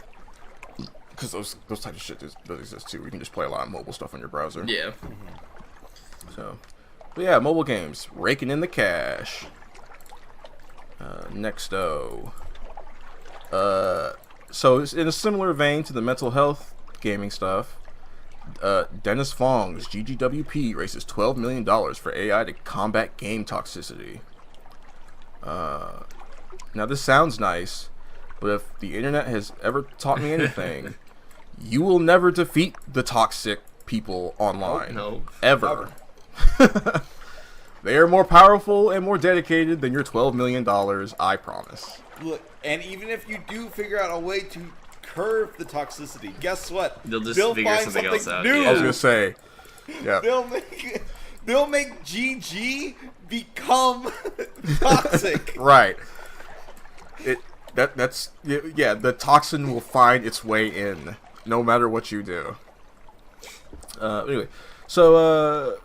[SPEAKER 2] Because those types of shit does exist too. You can just play a lot of mobile stuff on your browser.
[SPEAKER 1] Yeah.
[SPEAKER 2] So, but yeah, mobile games raking in the cash. So it's in a similar vein to the mental health gaming stuff. Dennis Fong's GGWP raises $12 million for AI to combat game toxicity. Now this sounds nice, but if the internet has ever taught me anything, you will never defeat the toxic people online.
[SPEAKER 1] No.
[SPEAKER 2] Ever. They are more powerful and more dedicated than your $12 million, I promise.
[SPEAKER 3] Look, and even if you do figure out a way to curb the toxicity, guess what?
[SPEAKER 1] They'll just
[SPEAKER 3] They'll
[SPEAKER 1] figure
[SPEAKER 3] find
[SPEAKER 1] something else out.
[SPEAKER 3] new.
[SPEAKER 1] Yeah.
[SPEAKER 2] I was gonna say, yeah.
[SPEAKER 3] They'll make GG become toxic.
[SPEAKER 2] Right. That's the toxin will find its way in, no matter what you do. Anyway, so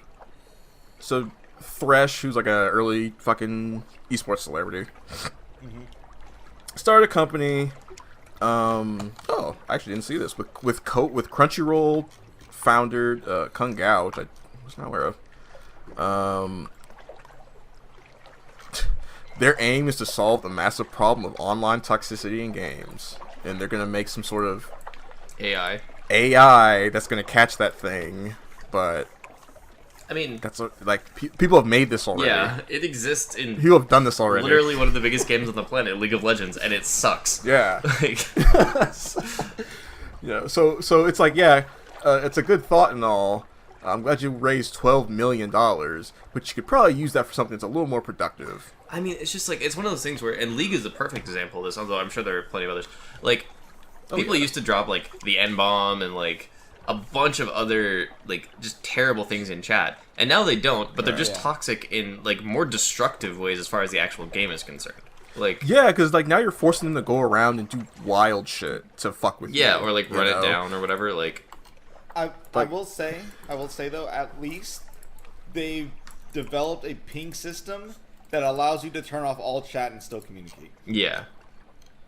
[SPEAKER 2] Thresh, who's like a early fucking esports celebrity, started a company. I actually didn't see this with Crunchyroll founder Kung Gao, which I was not aware of. Their aim is to solve the massive problem of online toxicity in games, and they're gonna make some sort of AI that's gonna catch that thing. But
[SPEAKER 1] I mean,
[SPEAKER 2] that's like people have made this already.
[SPEAKER 1] yeah, it exists in
[SPEAKER 2] People have done this already.
[SPEAKER 1] literally one of the biggest games on the planet, League of Legends, and it sucks.
[SPEAKER 2] Yeah.
[SPEAKER 1] Like,
[SPEAKER 2] Yeah. So it's like, yeah, it's a good thought and all. I'm glad you raised $12 million, but you could probably use that for something that's a little more productive.
[SPEAKER 1] I mean, it's just like, it's one of those things where, and League is a perfect example of this, although I'm sure there are plenty of others. Like, people used to drop, like, the N-bomb and, like, a bunch of other, like, just terrible things in chat. And now they don't, but they're just toxic in, like, more destructive ways as far as the actual game is concerned. Like,
[SPEAKER 2] yeah, because, like, now you're forcing them to go around and do wild shit to fuck with you.
[SPEAKER 1] Yeah, or, like, run
[SPEAKER 2] know?
[SPEAKER 1] it down or whatever, like...
[SPEAKER 3] I will say though, at least they've developed a ping system that allows you to turn off all chat and still communicate.
[SPEAKER 1] Yeah.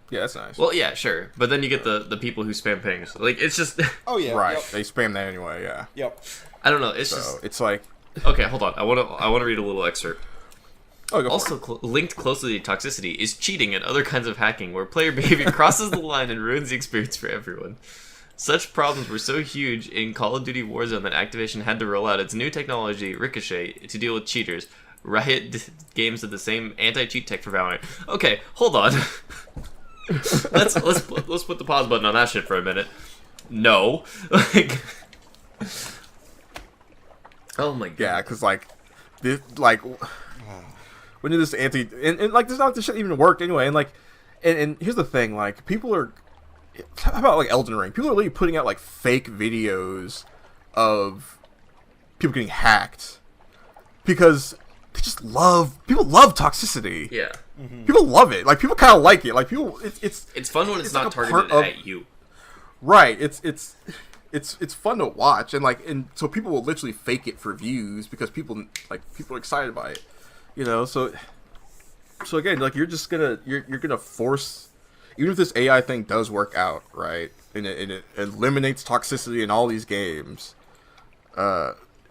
[SPEAKER 2] Yeah, that's nice.
[SPEAKER 1] Well, yeah, sure. But then you get the people who spam pings. Like, it's just...
[SPEAKER 3] Oh, yeah.
[SPEAKER 2] Right.
[SPEAKER 3] Yep.
[SPEAKER 2] They spam that anyway, yeah.
[SPEAKER 3] Yep.
[SPEAKER 1] I don't know, it's
[SPEAKER 2] So
[SPEAKER 1] just...
[SPEAKER 2] it's like...
[SPEAKER 1] Okay, hold on. I want to read a little excerpt.
[SPEAKER 2] Oh, go
[SPEAKER 1] Also linked closely to toxicity is cheating and other kinds of hacking where player behavior crosses the line and ruins the experience for everyone. Such problems were so huge in Call of Duty Warzone that Activision had to roll out its new technology, Ricochet, to deal with cheaters. Riot Games did the same anti-cheat tech for Valorant. Okay, hold on. let's put the pause button on that shit for a minute. No. Like, oh my god.
[SPEAKER 2] Yeah, because, like, this, like... When did this and like, this not this shit even worked anyway, and, like... And here's the thing, like, people are... How about, like, Elden Ring? People are really putting out, like, fake videos of people getting hacked because they just people love toxicity.
[SPEAKER 1] Yeah.
[SPEAKER 2] People love it. Like, people kind of like it. Like, people,
[SPEAKER 1] It's fun when it's
[SPEAKER 2] like
[SPEAKER 1] not
[SPEAKER 2] a part
[SPEAKER 1] targeted
[SPEAKER 2] of-
[SPEAKER 1] at you.
[SPEAKER 2] right. It's fun to watch, and, like, and so people will literally fake it for views because people are excited by it, you know. So again, like, you're gonna force. Even if this AI thing does work out, right, and it eliminates toxicity in all these games,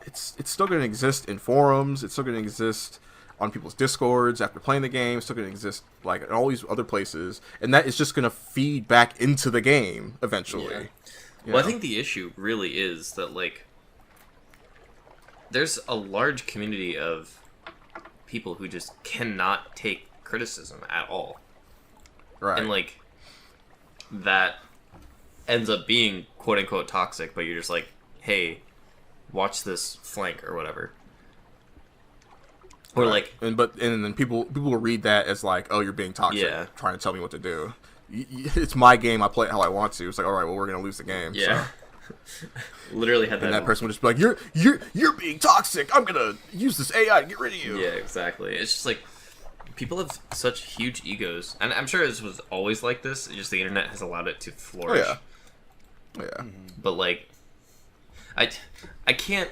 [SPEAKER 2] it's still going to exist in forums. It's still going to exist on people's Discords after playing the game. It's still going to exist, like, in all these other places, and that is just going to feed back into the game eventually.
[SPEAKER 1] Yeah.
[SPEAKER 2] You
[SPEAKER 1] Well, I
[SPEAKER 2] know?
[SPEAKER 1] think the issue really is that, like, there's a large community of people who just cannot take criticism at all.
[SPEAKER 2] right.
[SPEAKER 1] And, like, that ends up being quote-unquote toxic, but you're just like, hey, watch this flank or whatever. Or, like...
[SPEAKER 2] and then people will read that as, like, oh, you're being toxic,
[SPEAKER 1] Yeah.
[SPEAKER 2] trying to tell me what to do. It's my game. I play it how I want to. It's like, all right, well, we're gonna lose the game.
[SPEAKER 1] Yeah.
[SPEAKER 2] So.
[SPEAKER 1] Literally had
[SPEAKER 2] And
[SPEAKER 1] that...
[SPEAKER 2] that person would just be like, you're being toxic. I'm gonna use this AI to get rid of you.
[SPEAKER 1] Yeah, exactly. It's just, like, people have such huge egos. And I'm sure this was always like this. It's just the internet has allowed it to
[SPEAKER 2] Oh
[SPEAKER 1] flourish.
[SPEAKER 2] yeah. Yeah.
[SPEAKER 1] But, like, I can't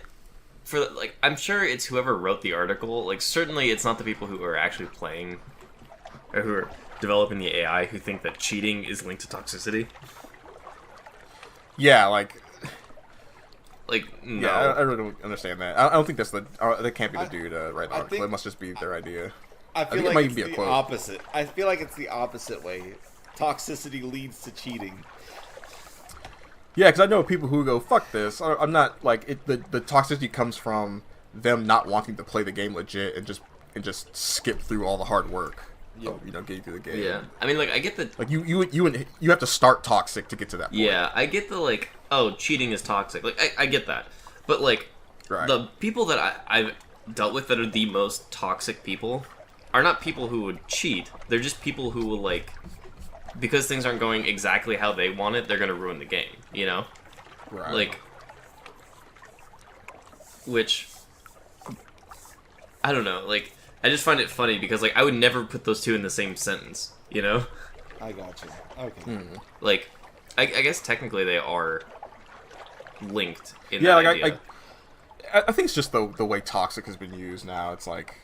[SPEAKER 1] for like, I'm sure it's whoever wrote the article. Like, certainly it's not the people who are actually playing or who are developing the AI who think that cheating is linked to toxicity.
[SPEAKER 2] Yeah, like
[SPEAKER 1] no.
[SPEAKER 2] yeah, I really don't understand that. I don't think that's that can't be the dude right now. It must just be their idea.
[SPEAKER 3] I feel
[SPEAKER 2] think it
[SPEAKER 3] like
[SPEAKER 2] might
[SPEAKER 3] it's
[SPEAKER 2] be a
[SPEAKER 3] the
[SPEAKER 2] quote.
[SPEAKER 3] opposite. I feel like it's the opposite way. Toxicity leads to cheating.
[SPEAKER 2] Yeah, because I know people who go, "Fuck this." I'm not like the toxicity comes from them not wanting to play the game legit and just skip through all the hard work.
[SPEAKER 3] Yeah.
[SPEAKER 2] Of, getting through the game.
[SPEAKER 1] Yeah, I mean, like, I get the
[SPEAKER 2] Like you have to start toxic to get to that point.
[SPEAKER 1] yeah, I get the like, oh, cheating is toxic. Like, I get that, but like,
[SPEAKER 2] Right.
[SPEAKER 1] the people that I've dealt with that are the most toxic people are not people who would cheat. They're just people who will like, because things aren't going exactly how they want it, they're gonna ruin the game. You know,
[SPEAKER 2] Right.
[SPEAKER 1] like, which I don't know, like. I just find it funny because, like, I would never put those two in the same sentence, you know?
[SPEAKER 3] I got you. Okay.
[SPEAKER 1] Like, I guess technically they are linked in
[SPEAKER 2] Yeah,
[SPEAKER 1] that
[SPEAKER 2] like
[SPEAKER 1] idea.
[SPEAKER 2] I think it's just the way toxic has been used now. It's like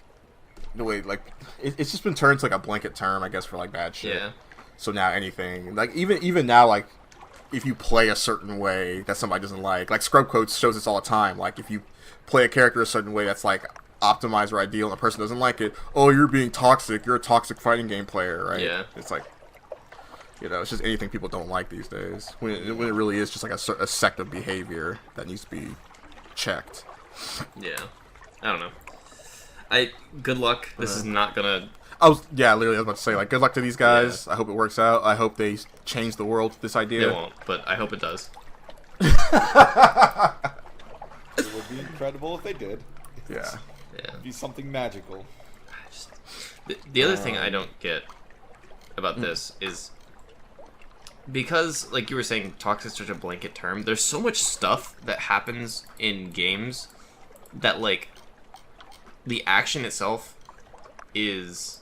[SPEAKER 2] the way like it's just been turned to like a blanket term, I guess, for like bad shit.
[SPEAKER 1] Yeah.
[SPEAKER 2] So now anything like even now like if you play a certain way that somebody doesn't like Scrub Quotes shows this all the time. Like if you play a character a certain way that's like optimized or ideal and the person doesn't like it, oh, you're being toxic, you're a toxic fighting game player, right?
[SPEAKER 1] Yeah.
[SPEAKER 2] It's like, it's just anything people don't like these days when it really is just like a sect of behavior that needs to be checked.
[SPEAKER 1] Yeah. I don't know. Good luck. This is not gonna...
[SPEAKER 2] Literally I was about to say, like, good luck to these guys. I hope it works out. I hope they change the world with this idea.
[SPEAKER 1] It won't, but I hope it does.
[SPEAKER 3] It would be incredible if they did.
[SPEAKER 2] Yeah.
[SPEAKER 1] Yeah.
[SPEAKER 3] It'd be something magical.
[SPEAKER 1] The other thing I don't get about this is because, like you were saying, toxic is such a blanket term. There's so much stuff that happens in games that, like, the action itself is,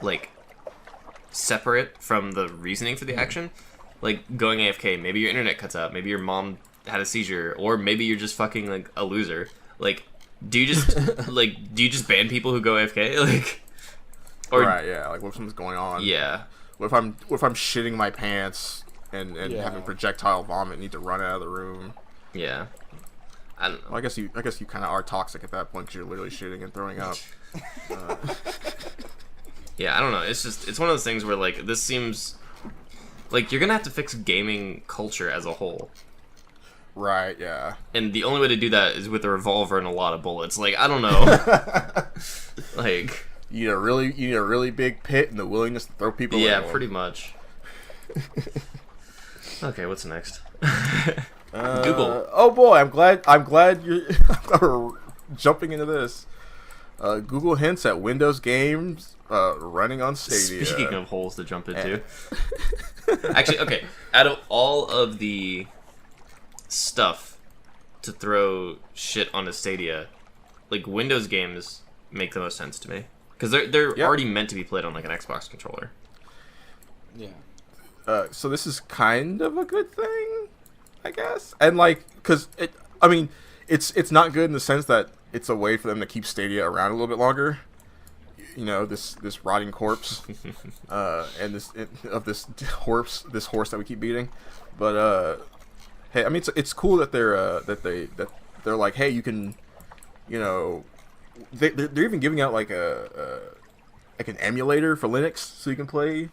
[SPEAKER 1] like, separate from the reasoning for the action. Like, going AFK, maybe your internet cuts out, maybe your mom had a seizure, or maybe you're just fucking like a loser. Like, do you just ban people who go AFK? Like, or
[SPEAKER 2] Right, yeah. Like, what if something's going on?
[SPEAKER 1] yeah,
[SPEAKER 2] What if I'm shitting my pants and
[SPEAKER 3] Yeah.
[SPEAKER 2] having projectile vomit and need to run out of the room?
[SPEAKER 1] yeah. I don't know.
[SPEAKER 2] Well, I guess you kind of are toxic at that point because you're literally shitting and throwing up.
[SPEAKER 1] Yeah, I don't know. It's one of those things where, like, this seems like you're gonna have to fix gaming culture as a whole.
[SPEAKER 2] Right, yeah.
[SPEAKER 1] And the only way to do that is with a revolver and a lot of bullets. Like, I don't know. Like,
[SPEAKER 2] You need a really big pit and the willingness to throw people
[SPEAKER 1] yeah,
[SPEAKER 2] in one.
[SPEAKER 1] pretty much. Okay, what's next? Google.
[SPEAKER 2] Oh boy, I'm glad you're jumping into this. Google hints at Windows games running on Stadia.
[SPEAKER 1] Speaking of holes to jump into. Actually, okay. Out of all of the stuff to throw shit on a Stadia, like, Windows games make the most sense to me because they're
[SPEAKER 2] Yep.
[SPEAKER 1] already meant to be played on like an Xbox controller.
[SPEAKER 3] Yeah.
[SPEAKER 2] So this is kind of a good thing, I guess. And like, because it's not good in the sense that it's a way for them to keep Stadia around a little bit longer. This rotting corpse, and this horse that we keep beating. But hey, I mean, it's cool that they're like, hey, you can, they're even giving out like like an emulator for Linux so you can play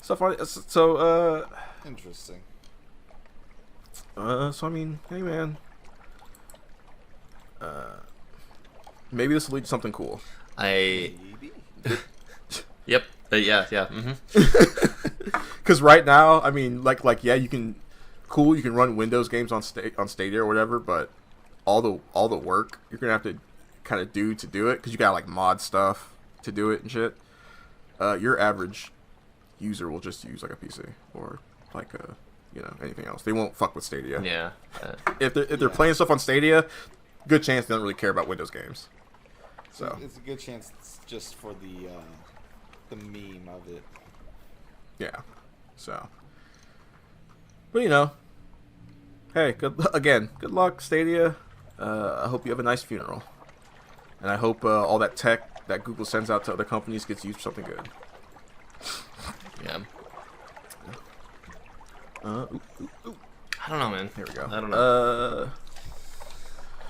[SPEAKER 2] stuff on it. So
[SPEAKER 3] Interesting.
[SPEAKER 2] so I mean, hey man, maybe this will lead to something cool.
[SPEAKER 3] Maybe.
[SPEAKER 1] Yep. Yeah. Mm-hmm.
[SPEAKER 2] Because right now, I mean, like yeah, you can run Windows games on Stadia or whatever, but all the work you're gonna have to kind of do it because you got like mod stuff to do it and shit. Your average user will just use like a PC or like anything else. They won't fuck with Stadia.
[SPEAKER 1] Yeah.
[SPEAKER 2] If they're playing stuff on Stadia, good chance they don't really care about Windows games. So
[SPEAKER 3] It's a good chance it's just for the meme of it.
[SPEAKER 2] yeah, so but Hey, good luck, Stadia. I hope you have a nice funeral, and I hope all that tech that Google sends out to other companies gets used for something good.
[SPEAKER 1] Yeah.
[SPEAKER 2] Ooh.
[SPEAKER 1] I don't know, man.
[SPEAKER 2] Here we go.
[SPEAKER 1] I don't know.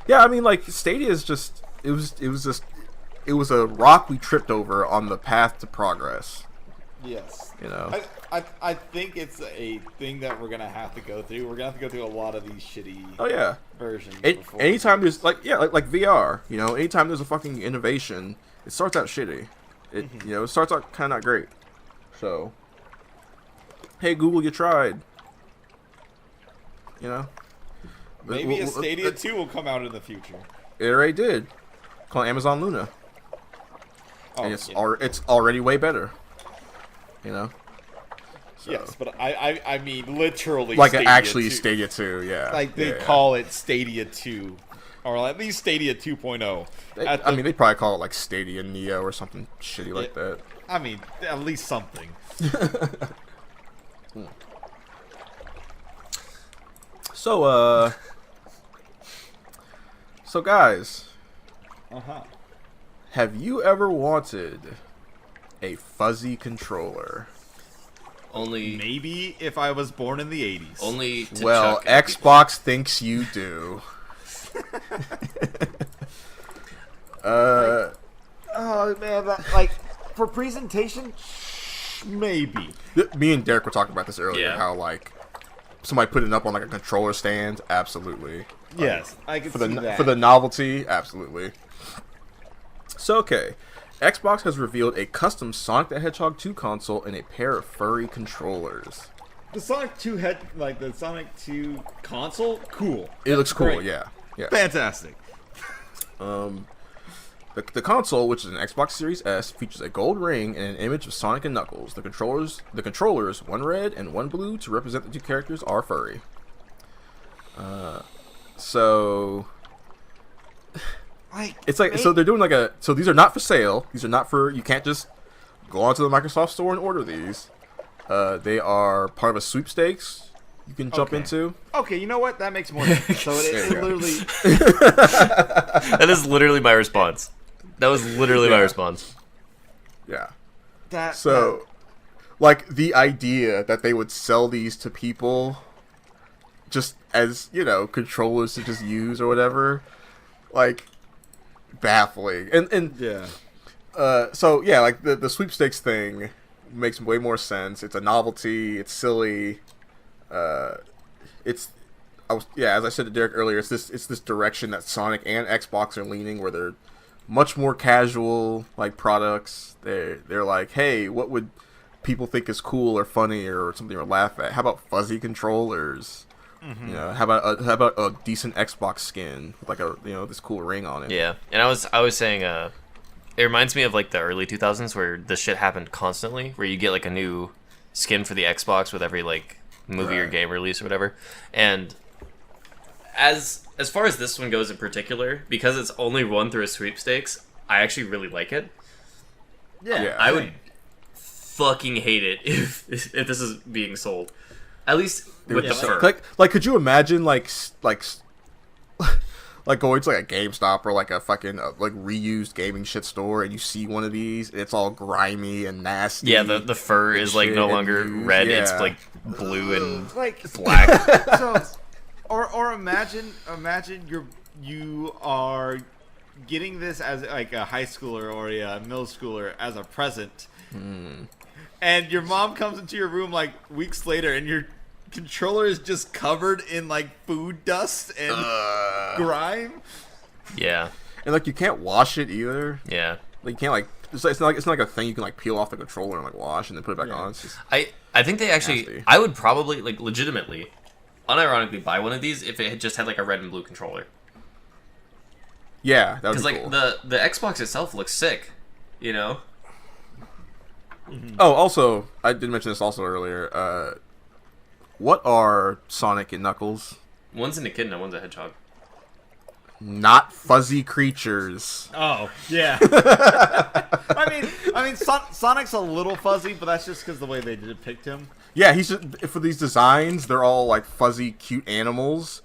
[SPEAKER 2] Yeah, I mean, like Stadia is just it was a rock we tripped over on the path to progress.
[SPEAKER 3] Yes.
[SPEAKER 2] You know.
[SPEAKER 3] I think it's a thing that we're gonna have to go through. We're gonna have to go through a lot of these shitty versions.
[SPEAKER 2] Anytime there's like VR, you know, anytime there's a fucking innovation, it starts out shitty. It starts out kind of not great. So, hey Google, you tried. You know.
[SPEAKER 3] Maybe a Stadia 2 will come out in the future.
[SPEAKER 2] It already did. Called Amazon Luna.
[SPEAKER 3] Oh,
[SPEAKER 2] and it's already way better. You know. So.
[SPEAKER 3] Yes, but I mean literally
[SPEAKER 2] like
[SPEAKER 3] Stadia
[SPEAKER 2] actually
[SPEAKER 3] 2.
[SPEAKER 2] Stadia 2, yeah.
[SPEAKER 3] Like they call it Stadia 2, or at least Stadia 2.0.
[SPEAKER 2] I mean, they probably call it like Stadia Neo or something shitty like that.
[SPEAKER 3] I mean, at least something.
[SPEAKER 2] So guys, have you ever wanted a fuzzy controller?
[SPEAKER 1] Only
[SPEAKER 3] Maybe if I was born in the 80s.
[SPEAKER 1] Only to
[SPEAKER 2] well,
[SPEAKER 1] chuck at
[SPEAKER 2] Xbox thinks you do.
[SPEAKER 3] Oh man, like for presentation, maybe.
[SPEAKER 2] Me and Derek were talking about this earlier.
[SPEAKER 1] Yeah.
[SPEAKER 2] How like somebody putting it up on like a controller stand, absolutely.
[SPEAKER 3] Yes, I can see that.
[SPEAKER 2] For the novelty, absolutely. So okay, Xbox has revealed a custom Sonic the Hedgehog 2 console and a pair of furry controllers.
[SPEAKER 3] The Sonic 2 the Sonic 2 console, cool.
[SPEAKER 2] It looks cool,
[SPEAKER 3] Great.
[SPEAKER 2] yeah.
[SPEAKER 3] Fantastic.
[SPEAKER 2] The console, which is an Xbox Series S, features a gold ring and an image of Sonic and Knuckles. The controllers, one red and one blue, to represent the two characters, are furry. So so they're doing so these are not for sale. These are not for, you can't just go onto the Microsoft Store and order these. They are part of a sweepstakes you can jump into.
[SPEAKER 3] Okay, you know what? That makes more sense. So it literally.
[SPEAKER 1] That is literally my response. That was literally my response.
[SPEAKER 2] Yeah.
[SPEAKER 3] So,
[SPEAKER 2] like, the idea that they would sell these to people just as, controllers to just use or whatever, like, baffling. And
[SPEAKER 3] yeah.
[SPEAKER 2] So, yeah, like, the sweepstakes thing makes way more sense. It's a novelty. It's silly. As I said to Derek earlier, it's this direction that Sonic and Xbox are leaning, where they're much more casual, like, products. They're like, hey, what would people think is cool or funny or something to laugh at? How about fuzzy controllers? Mm-hmm. How about a decent Xbox skin with like this cool ring on it?
[SPEAKER 1] Yeah, and I was saying, it reminds me of like the early 2000s where this shit happened constantly, where you get like a new skin for the Xbox with every like movie or game release or whatever. And as far as this one goes in particular, because it's only run through a sweepstakes, I actually really like it.
[SPEAKER 3] Yeah.
[SPEAKER 1] I would fucking hate it if this is being sold. At least with the fur.
[SPEAKER 2] Like, could you imagine like going to like a GameStop or like a fucking like reused gaming shit store, and you see one of these, and it's all grimy and nasty.
[SPEAKER 1] Yeah, the fur is like no longer red;
[SPEAKER 2] yeah.
[SPEAKER 1] it's like blue and
[SPEAKER 3] like
[SPEAKER 1] black.
[SPEAKER 3] So, or imagine you are getting this as like a high schooler or a middle schooler as a present, and your mom comes into your room like weeks later, and your controller is just covered in like food dust and grime.
[SPEAKER 1] Yeah,
[SPEAKER 2] and like you can't wash it either.
[SPEAKER 1] Yeah,
[SPEAKER 2] like you can't like it's not like a thing you can like peel off the controller and like wash and then put it back on. It's just
[SPEAKER 1] I think they actually
[SPEAKER 2] nasty.
[SPEAKER 1] I would probably like legitimately, unironically buy one of these if it had just had like a red and blue controller.
[SPEAKER 2] Yeah, that would be
[SPEAKER 1] like
[SPEAKER 2] cool.
[SPEAKER 1] the Xbox itself looks sick,
[SPEAKER 2] Oh, also, I did mention this also earlier. What are Sonic and Knuckles?
[SPEAKER 1] One's an echidna, one's a hedgehog.
[SPEAKER 2] Not fuzzy creatures.
[SPEAKER 3] Oh, yeah. I mean, I mean, Sonic's a little fuzzy, but that's just because the way they depict him.
[SPEAKER 2] Yeah, he's just, for these designs, they're all like fuzzy, cute animals,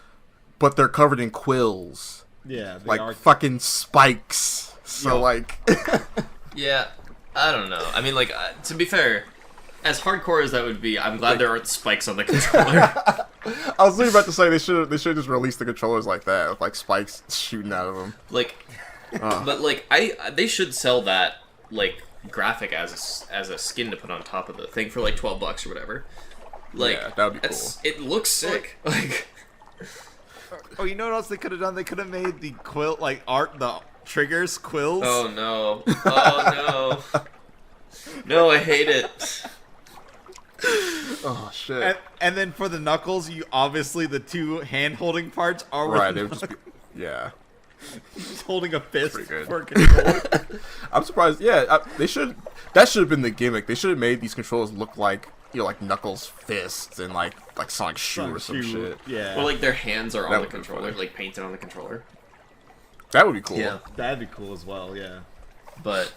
[SPEAKER 2] but they're covered in quills,
[SPEAKER 3] Yeah, they
[SPEAKER 2] like
[SPEAKER 3] are.
[SPEAKER 2] fucking spikes. So
[SPEAKER 3] Yo.
[SPEAKER 2] like,
[SPEAKER 1] Yeah, I don't know. I mean, like, to be fair, as hardcore as that would be, I'm glad there aren't spikes on the controller.
[SPEAKER 2] I was literally about to say they should just release the controllers like that, with like spikes shooting out of them.
[SPEAKER 1] Like, but like, they should sell that like graphic as a skin to put on top of the thing for like $12 or whatever. Like,
[SPEAKER 2] Yeah, that would be cool.
[SPEAKER 1] It looks sick. Like,
[SPEAKER 3] Oh, you know what else they could have done? They could have made the quill like art, the triggers quills.
[SPEAKER 1] oh no, oh no, no, I hate it.
[SPEAKER 2] Oh shit!
[SPEAKER 3] And then for the knuckles, you obviously the two hand holding parts are
[SPEAKER 2] Right, they would just be, yeah.
[SPEAKER 3] just holding a fist
[SPEAKER 2] Pretty good.
[SPEAKER 3] for a controller.
[SPEAKER 2] I'm surprised. Yeah, they should. That should have been the gimmick. They should have made these controllers look like, you know, like Knuckles' fists and like Sonic's shoe or some shit.
[SPEAKER 3] Yeah.
[SPEAKER 1] Or like their hands are
[SPEAKER 2] That
[SPEAKER 1] on the
[SPEAKER 2] would be
[SPEAKER 1] controller,
[SPEAKER 2] funny.
[SPEAKER 1] like painted on the controller.
[SPEAKER 2] That would be cool.
[SPEAKER 1] Yeah,
[SPEAKER 3] That'd be cool as well. Yeah.
[SPEAKER 1] but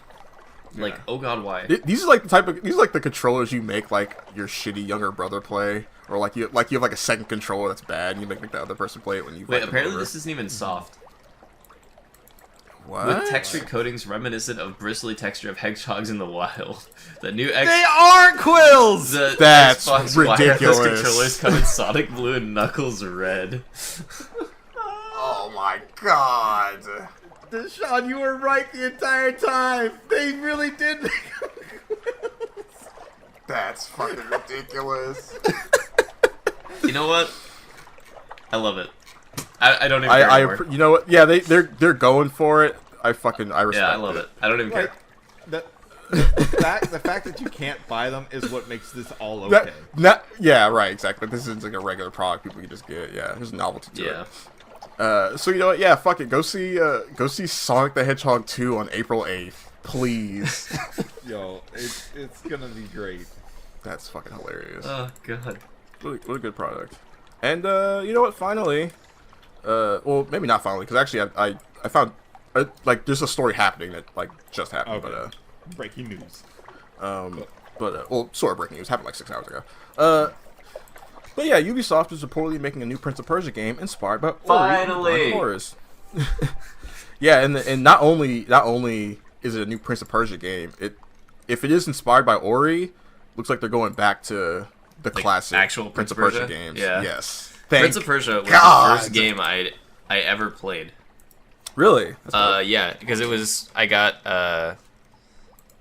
[SPEAKER 1] like,
[SPEAKER 2] Yeah.
[SPEAKER 1] oh god, why?
[SPEAKER 2] These are like these are like the controllers you make like your shitty younger brother play, or like you have like a second controller that's bad, and you make like the other person play it when you.
[SPEAKER 1] Wait,
[SPEAKER 2] fuck them
[SPEAKER 1] apparently
[SPEAKER 2] over.
[SPEAKER 1] this isn't even soft.
[SPEAKER 2] What?
[SPEAKER 1] With textured coatings reminiscent of bristly texture of hedgehogs in the wild. The new X.
[SPEAKER 3] They are quills.
[SPEAKER 1] The
[SPEAKER 2] That's
[SPEAKER 1] Xbox
[SPEAKER 2] ridiculous.
[SPEAKER 1] wireless controllers come in Sonic Blue and Knuckles Red.
[SPEAKER 2] Oh my god!
[SPEAKER 3] Deshaun, you were right the entire time. They really did make
[SPEAKER 2] That's fucking ridiculous.
[SPEAKER 1] You know what? I love it. I don't even care anymore.
[SPEAKER 2] You know what? Yeah, they're going for it. I respect.
[SPEAKER 1] Yeah, I love it. I don't even care.
[SPEAKER 3] like the fact that you can't buy them is what makes this all okay.
[SPEAKER 2] Yeah, right, exactly. This isn't like a regular product people can just get. Yeah, there's a novelty to
[SPEAKER 1] Yeah.
[SPEAKER 2] it. So you know what? Yeah, fuck it. Go see Sonic the Hedgehog 2 on April 8th, please.
[SPEAKER 3] Yo, it's gonna be great.
[SPEAKER 2] That's fucking hilarious.
[SPEAKER 1] Oh god.
[SPEAKER 2] What a good product. And you know what? Finally, well, maybe not finally, because actually I found like there's a story happening that like just happened,
[SPEAKER 3] Okay. Breaking news.
[SPEAKER 2] well, sort of breaking news happened like 6 hours ago. But yeah, Ubisoft is reportedly making a new Prince of Persia game inspired by Ori
[SPEAKER 1] Finally!
[SPEAKER 2] and the Horrors. Yeah, and not only is it a new Prince of Persia game, if it is inspired by Ori, looks like they're going back to the classic
[SPEAKER 1] actual
[SPEAKER 2] Prince of Persia
[SPEAKER 1] Persia?
[SPEAKER 2] games.
[SPEAKER 1] Yeah.
[SPEAKER 2] Yes.
[SPEAKER 1] Prince of Persia was
[SPEAKER 2] God.
[SPEAKER 1] the first game I ever played.
[SPEAKER 2] Really? That's cool.
[SPEAKER 1] Yeah, because it was I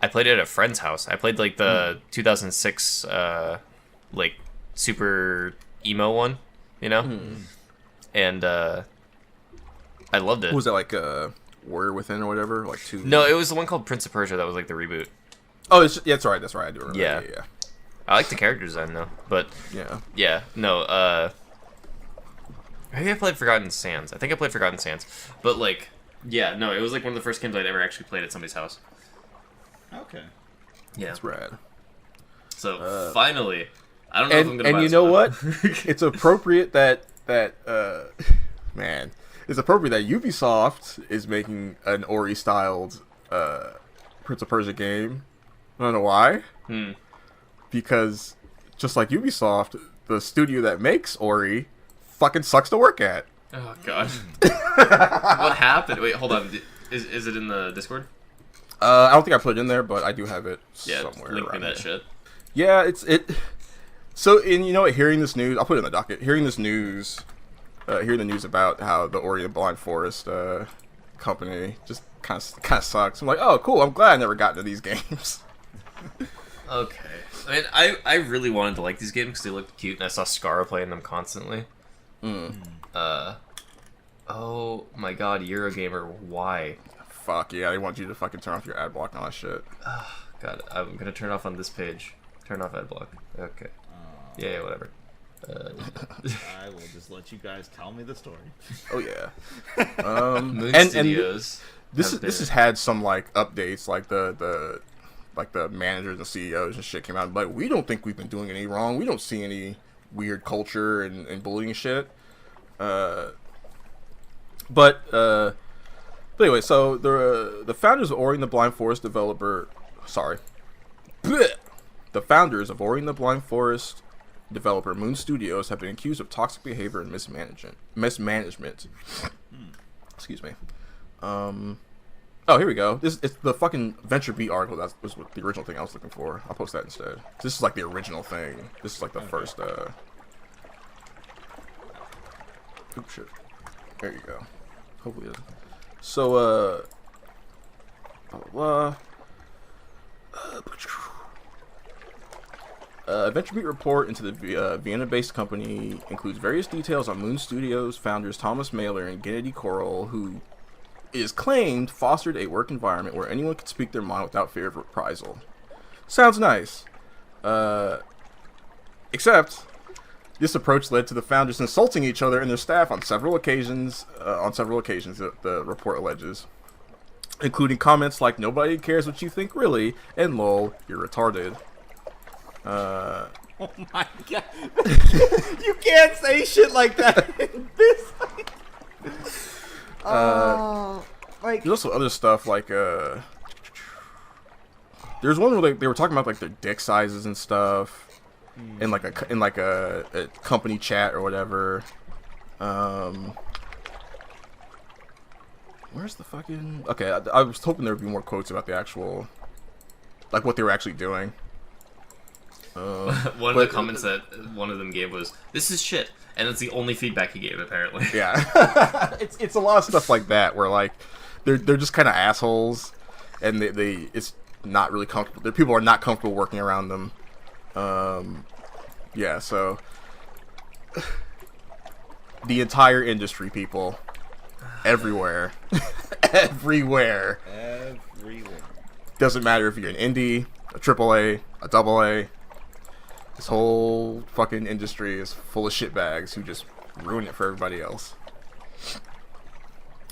[SPEAKER 1] played it at a friend's house. I played like the 2006 like super emo one, you know? And I loved it.
[SPEAKER 2] Was that like Warrior Within or whatever? Like 2?
[SPEAKER 1] No, it was the one called Prince of Persia that was like the reboot.
[SPEAKER 2] Oh, yeah, that's right. I do remember.
[SPEAKER 1] Yeah.
[SPEAKER 2] Yeah.
[SPEAKER 1] I like the character design though, but
[SPEAKER 2] Yeah.
[SPEAKER 1] yeah, no, maybe I played Forgotten Sands. I think I played Forgotten Sands. But like, yeah, no, it was like one of the first games I'd ever actually played at somebody's house.
[SPEAKER 3] Okay.
[SPEAKER 1] Yeah.
[SPEAKER 2] That's rad.
[SPEAKER 1] So finally, I don't know if I'm gonna.
[SPEAKER 2] And
[SPEAKER 1] buy
[SPEAKER 2] you
[SPEAKER 1] this
[SPEAKER 2] know
[SPEAKER 1] one.
[SPEAKER 2] what? It's appropriate that man, it's appropriate that Ubisoft is making an Ori styled Prince of Persia game. I don't know why. Because just like Ubisoft, the studio that makes Ori fucking sucks to work at.
[SPEAKER 1] Oh god. What happened? Wait, hold on. Is it in the Discord?
[SPEAKER 2] I don't think I put it in there, but I do have it
[SPEAKER 1] Yeah,
[SPEAKER 2] somewhere
[SPEAKER 1] link me
[SPEAKER 2] around
[SPEAKER 1] that
[SPEAKER 2] here.
[SPEAKER 1] shit.
[SPEAKER 2] Yeah, it. So, and you know what? Hearing this news, I'll put it in the docket. Hearing this news, hearing the news about how the Ori and the Blind Forest company just kind of sucks. I'm like, oh, cool. I'm glad I never got into these games.
[SPEAKER 1] Okay. I mean, I really wanted to like these games because they looked cute, and I saw Scara playing them constantly. Oh my god, Eurogamer, why?
[SPEAKER 2] Fuck yeah, they want you to fucking turn off your ad block and all that shit.
[SPEAKER 1] God, I'm gonna turn off on this page. Turn off ad block. Okay. Yeah, whatever.
[SPEAKER 3] I will just let you guys tell me the story.
[SPEAKER 2] Oh yeah.
[SPEAKER 1] Moon
[SPEAKER 2] and
[SPEAKER 1] Studios.
[SPEAKER 2] this has had some like updates, like the managers and CEOs and shit came out and like, we don't think we've been doing any wrong. We don't see any weird culture and bullying shit. But anyway, so the founders of Ori and the Blind Forest developer Sorry. Blech. The founders of Ori and the Blind Forest developer Moon Studios have been accused of toxic behavior and mismanagement. Excuse me. Oh, here we go. It's the fucking VentureBeat article. That was the original thing I was looking for. I'll post that instead. This is like the original thing. This is like the first. Oops, shit. There you go. Hopefully, so blah blah blah. A VentureBeat report into the Vienna-based company includes various details on Moon Studios founders Thomas Mailer and Gennady Korol, who is claimed fostered a work environment where anyone could speak their mind without fear of reprisal. Sounds nice. Except, this approach led to the founders insulting each other and their staff on several occasions, the report alleges. Including comments like, "Nobody cares what you think, really," and "lol, you're retarded."
[SPEAKER 3] Oh my god. You can't say shit like that in this. Like,
[SPEAKER 2] there's also other stuff like there's one where they were talking about like their dick sizes and stuff in like a company chat or whatever. Where's the fucking okay? I was hoping there would be more quotes about the actual like what they were actually doing.
[SPEAKER 1] One of the comments that one of them gave was, "This is shit," and it's the only feedback he gave, apparently.
[SPEAKER 2] Yeah, it's a lot of stuff like that where like they're just kind of assholes, and they it's not really comfortable. The people are not comfortable working around them. Yeah, so the entire industry, people, everywhere, everywhere. Doesn't matter if you're an indie, a AAA, a AA. This whole fucking industry is full of shitbags who just ruin it for everybody else.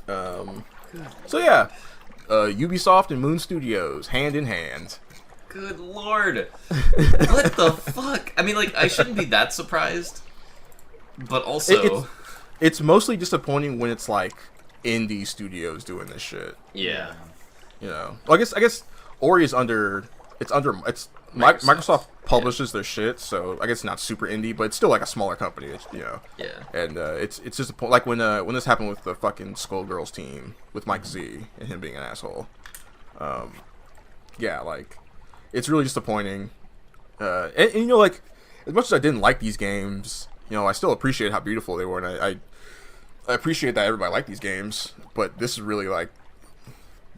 [SPEAKER 2] So yeah, Ubisoft and Moon Studios, hand in hand.
[SPEAKER 1] Good lord. What the fuck? I mean, like, I shouldn't be that surprised. But also...
[SPEAKER 2] It's mostly disappointing when it's, like, indie studios doing this shit.
[SPEAKER 1] Yeah.
[SPEAKER 2] You know? Well, I guess Ori is under... It's Microsoft publishes their shit, so I guess it's not super indie, but it's still like a smaller company. It's, you know,
[SPEAKER 1] yeah,
[SPEAKER 2] and it's just a point like when this happened with the fucking Skullgirls team with Mike Z and him being an asshole. Yeah, like it's really disappointing. And you know, like as much as I didn't like these games, you know, I still appreciate how beautiful they were, and I appreciate that everybody liked these games. But this is really like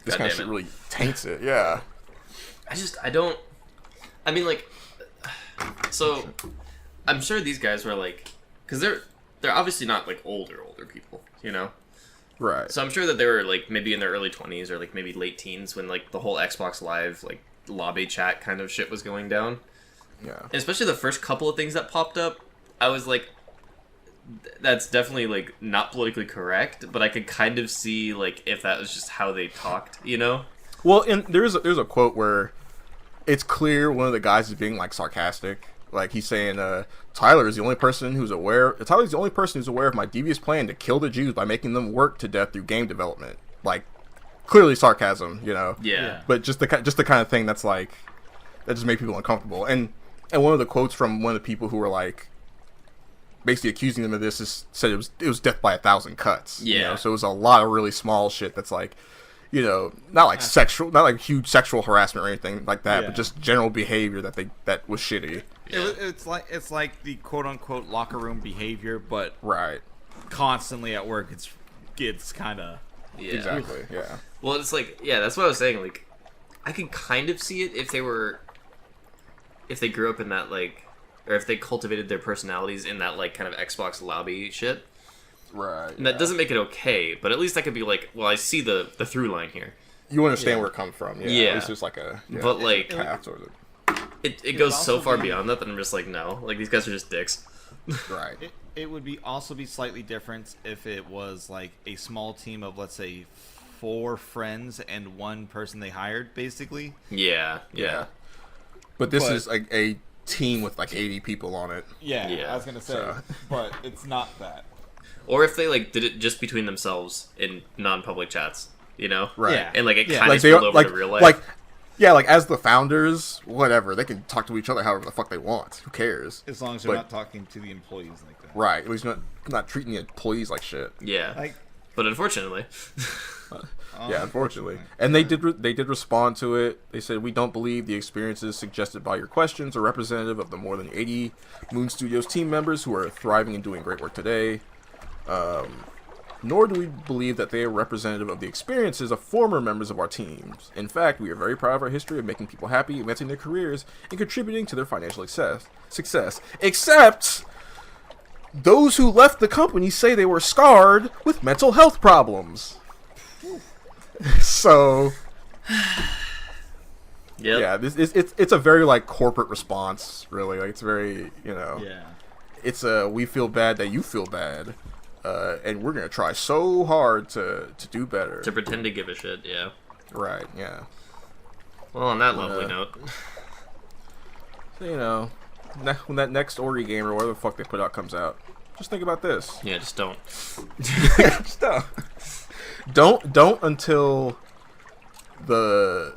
[SPEAKER 2] this kind of shit really taints it. Yeah.
[SPEAKER 1] I mean, like, so I'm sure these guys were like, because they're obviously not like older people, you know,
[SPEAKER 2] right?
[SPEAKER 1] So I'm sure that they were like maybe in their early 20s or like maybe late teens when like the whole Xbox Live like lobby chat kind of shit was going down.
[SPEAKER 2] Yeah,
[SPEAKER 1] and especially the first couple of things that popped up, I was like, that's definitely like not politically correct, but I could kind of see like if that was just how they talked, you know.
[SPEAKER 2] Well, and there's a quote where it's clear one of the guys is being like sarcastic. Like he's saying, Tyler's the only person who's aware of my devious plan to kill the Jews by making them work to death through game development. Like clearly sarcasm, you know.
[SPEAKER 1] Yeah.
[SPEAKER 2] But just the kind of thing that's like that just made people uncomfortable. And one of the quotes from one of the people who were like basically accusing them of this said it was death by 1,000 cuts.
[SPEAKER 1] Yeah.
[SPEAKER 2] You know? So it was a lot of really small shit that's like, you know, not like huge sexual harassment or anything like that, but just general behavior that was shitty.
[SPEAKER 3] Yeah. It's like the quote unquote locker room behavior, but
[SPEAKER 2] right,
[SPEAKER 3] constantly at work gets kind of
[SPEAKER 2] exactly. Yeah.
[SPEAKER 1] Well, it's like that's what I was saying. Like, I could kind of see it if they grew up in that like, or if they cultivated their personalities in that like kind of Xbox lobby shit.
[SPEAKER 2] Right.
[SPEAKER 1] And that doesn't make it okay, but at least I could be like, well, I see the through line here.
[SPEAKER 2] You understand where it comes from. Yeah.
[SPEAKER 1] Yeah.
[SPEAKER 2] It's just like a
[SPEAKER 1] but like
[SPEAKER 2] path or the...
[SPEAKER 1] It goes so far beyond that I'm just like, no, like these guys are just dicks.
[SPEAKER 2] Right.
[SPEAKER 3] It would also be slightly different if it was like a small team of, let's say, 4 friends and one person they hired, basically.
[SPEAKER 1] Yeah.
[SPEAKER 2] But this is like a team with like 80 people on it.
[SPEAKER 3] Yeah. I was gonna say, but it's not that.
[SPEAKER 1] Or if they like did it just between themselves in non-public chats, you know?
[SPEAKER 2] Right.
[SPEAKER 3] Yeah.
[SPEAKER 1] And like it kind of spilled over to real life.
[SPEAKER 2] Yeah, like as the founders, whatever, they can talk to each other however the fuck they want. Who cares?
[SPEAKER 3] As long as they're not talking to the employees like that.
[SPEAKER 2] Right. At least not treating the employees like shit.
[SPEAKER 1] Yeah.
[SPEAKER 3] Like,
[SPEAKER 1] But unfortunately.
[SPEAKER 2] Yeah, unfortunately. And they did respond to it. They said, "We don't believe the experiences suggested by your questions are representative of the more than 80 Moon Studios team members who are thriving and doing great work today. Nor do we believe that they are representative of the experiences of former members of our teams. In fact, we are very proud of our history of making people happy, advancing their careers, and contributing to their financial success. Except those who left the company say they were scarred with mental health problems." So, yeah, it's a very like corporate response, really. Like it's very, it's a we feel bad that you feel bad, and we're gonna try so hard to do better.
[SPEAKER 1] To pretend to give a shit, yeah.
[SPEAKER 2] Right, yeah.
[SPEAKER 1] Well, on that lovely note,
[SPEAKER 2] so, when that next Ori game or whatever the fuck they put out comes out, just think about this.
[SPEAKER 1] Yeah, just don't.
[SPEAKER 2] Just don't until the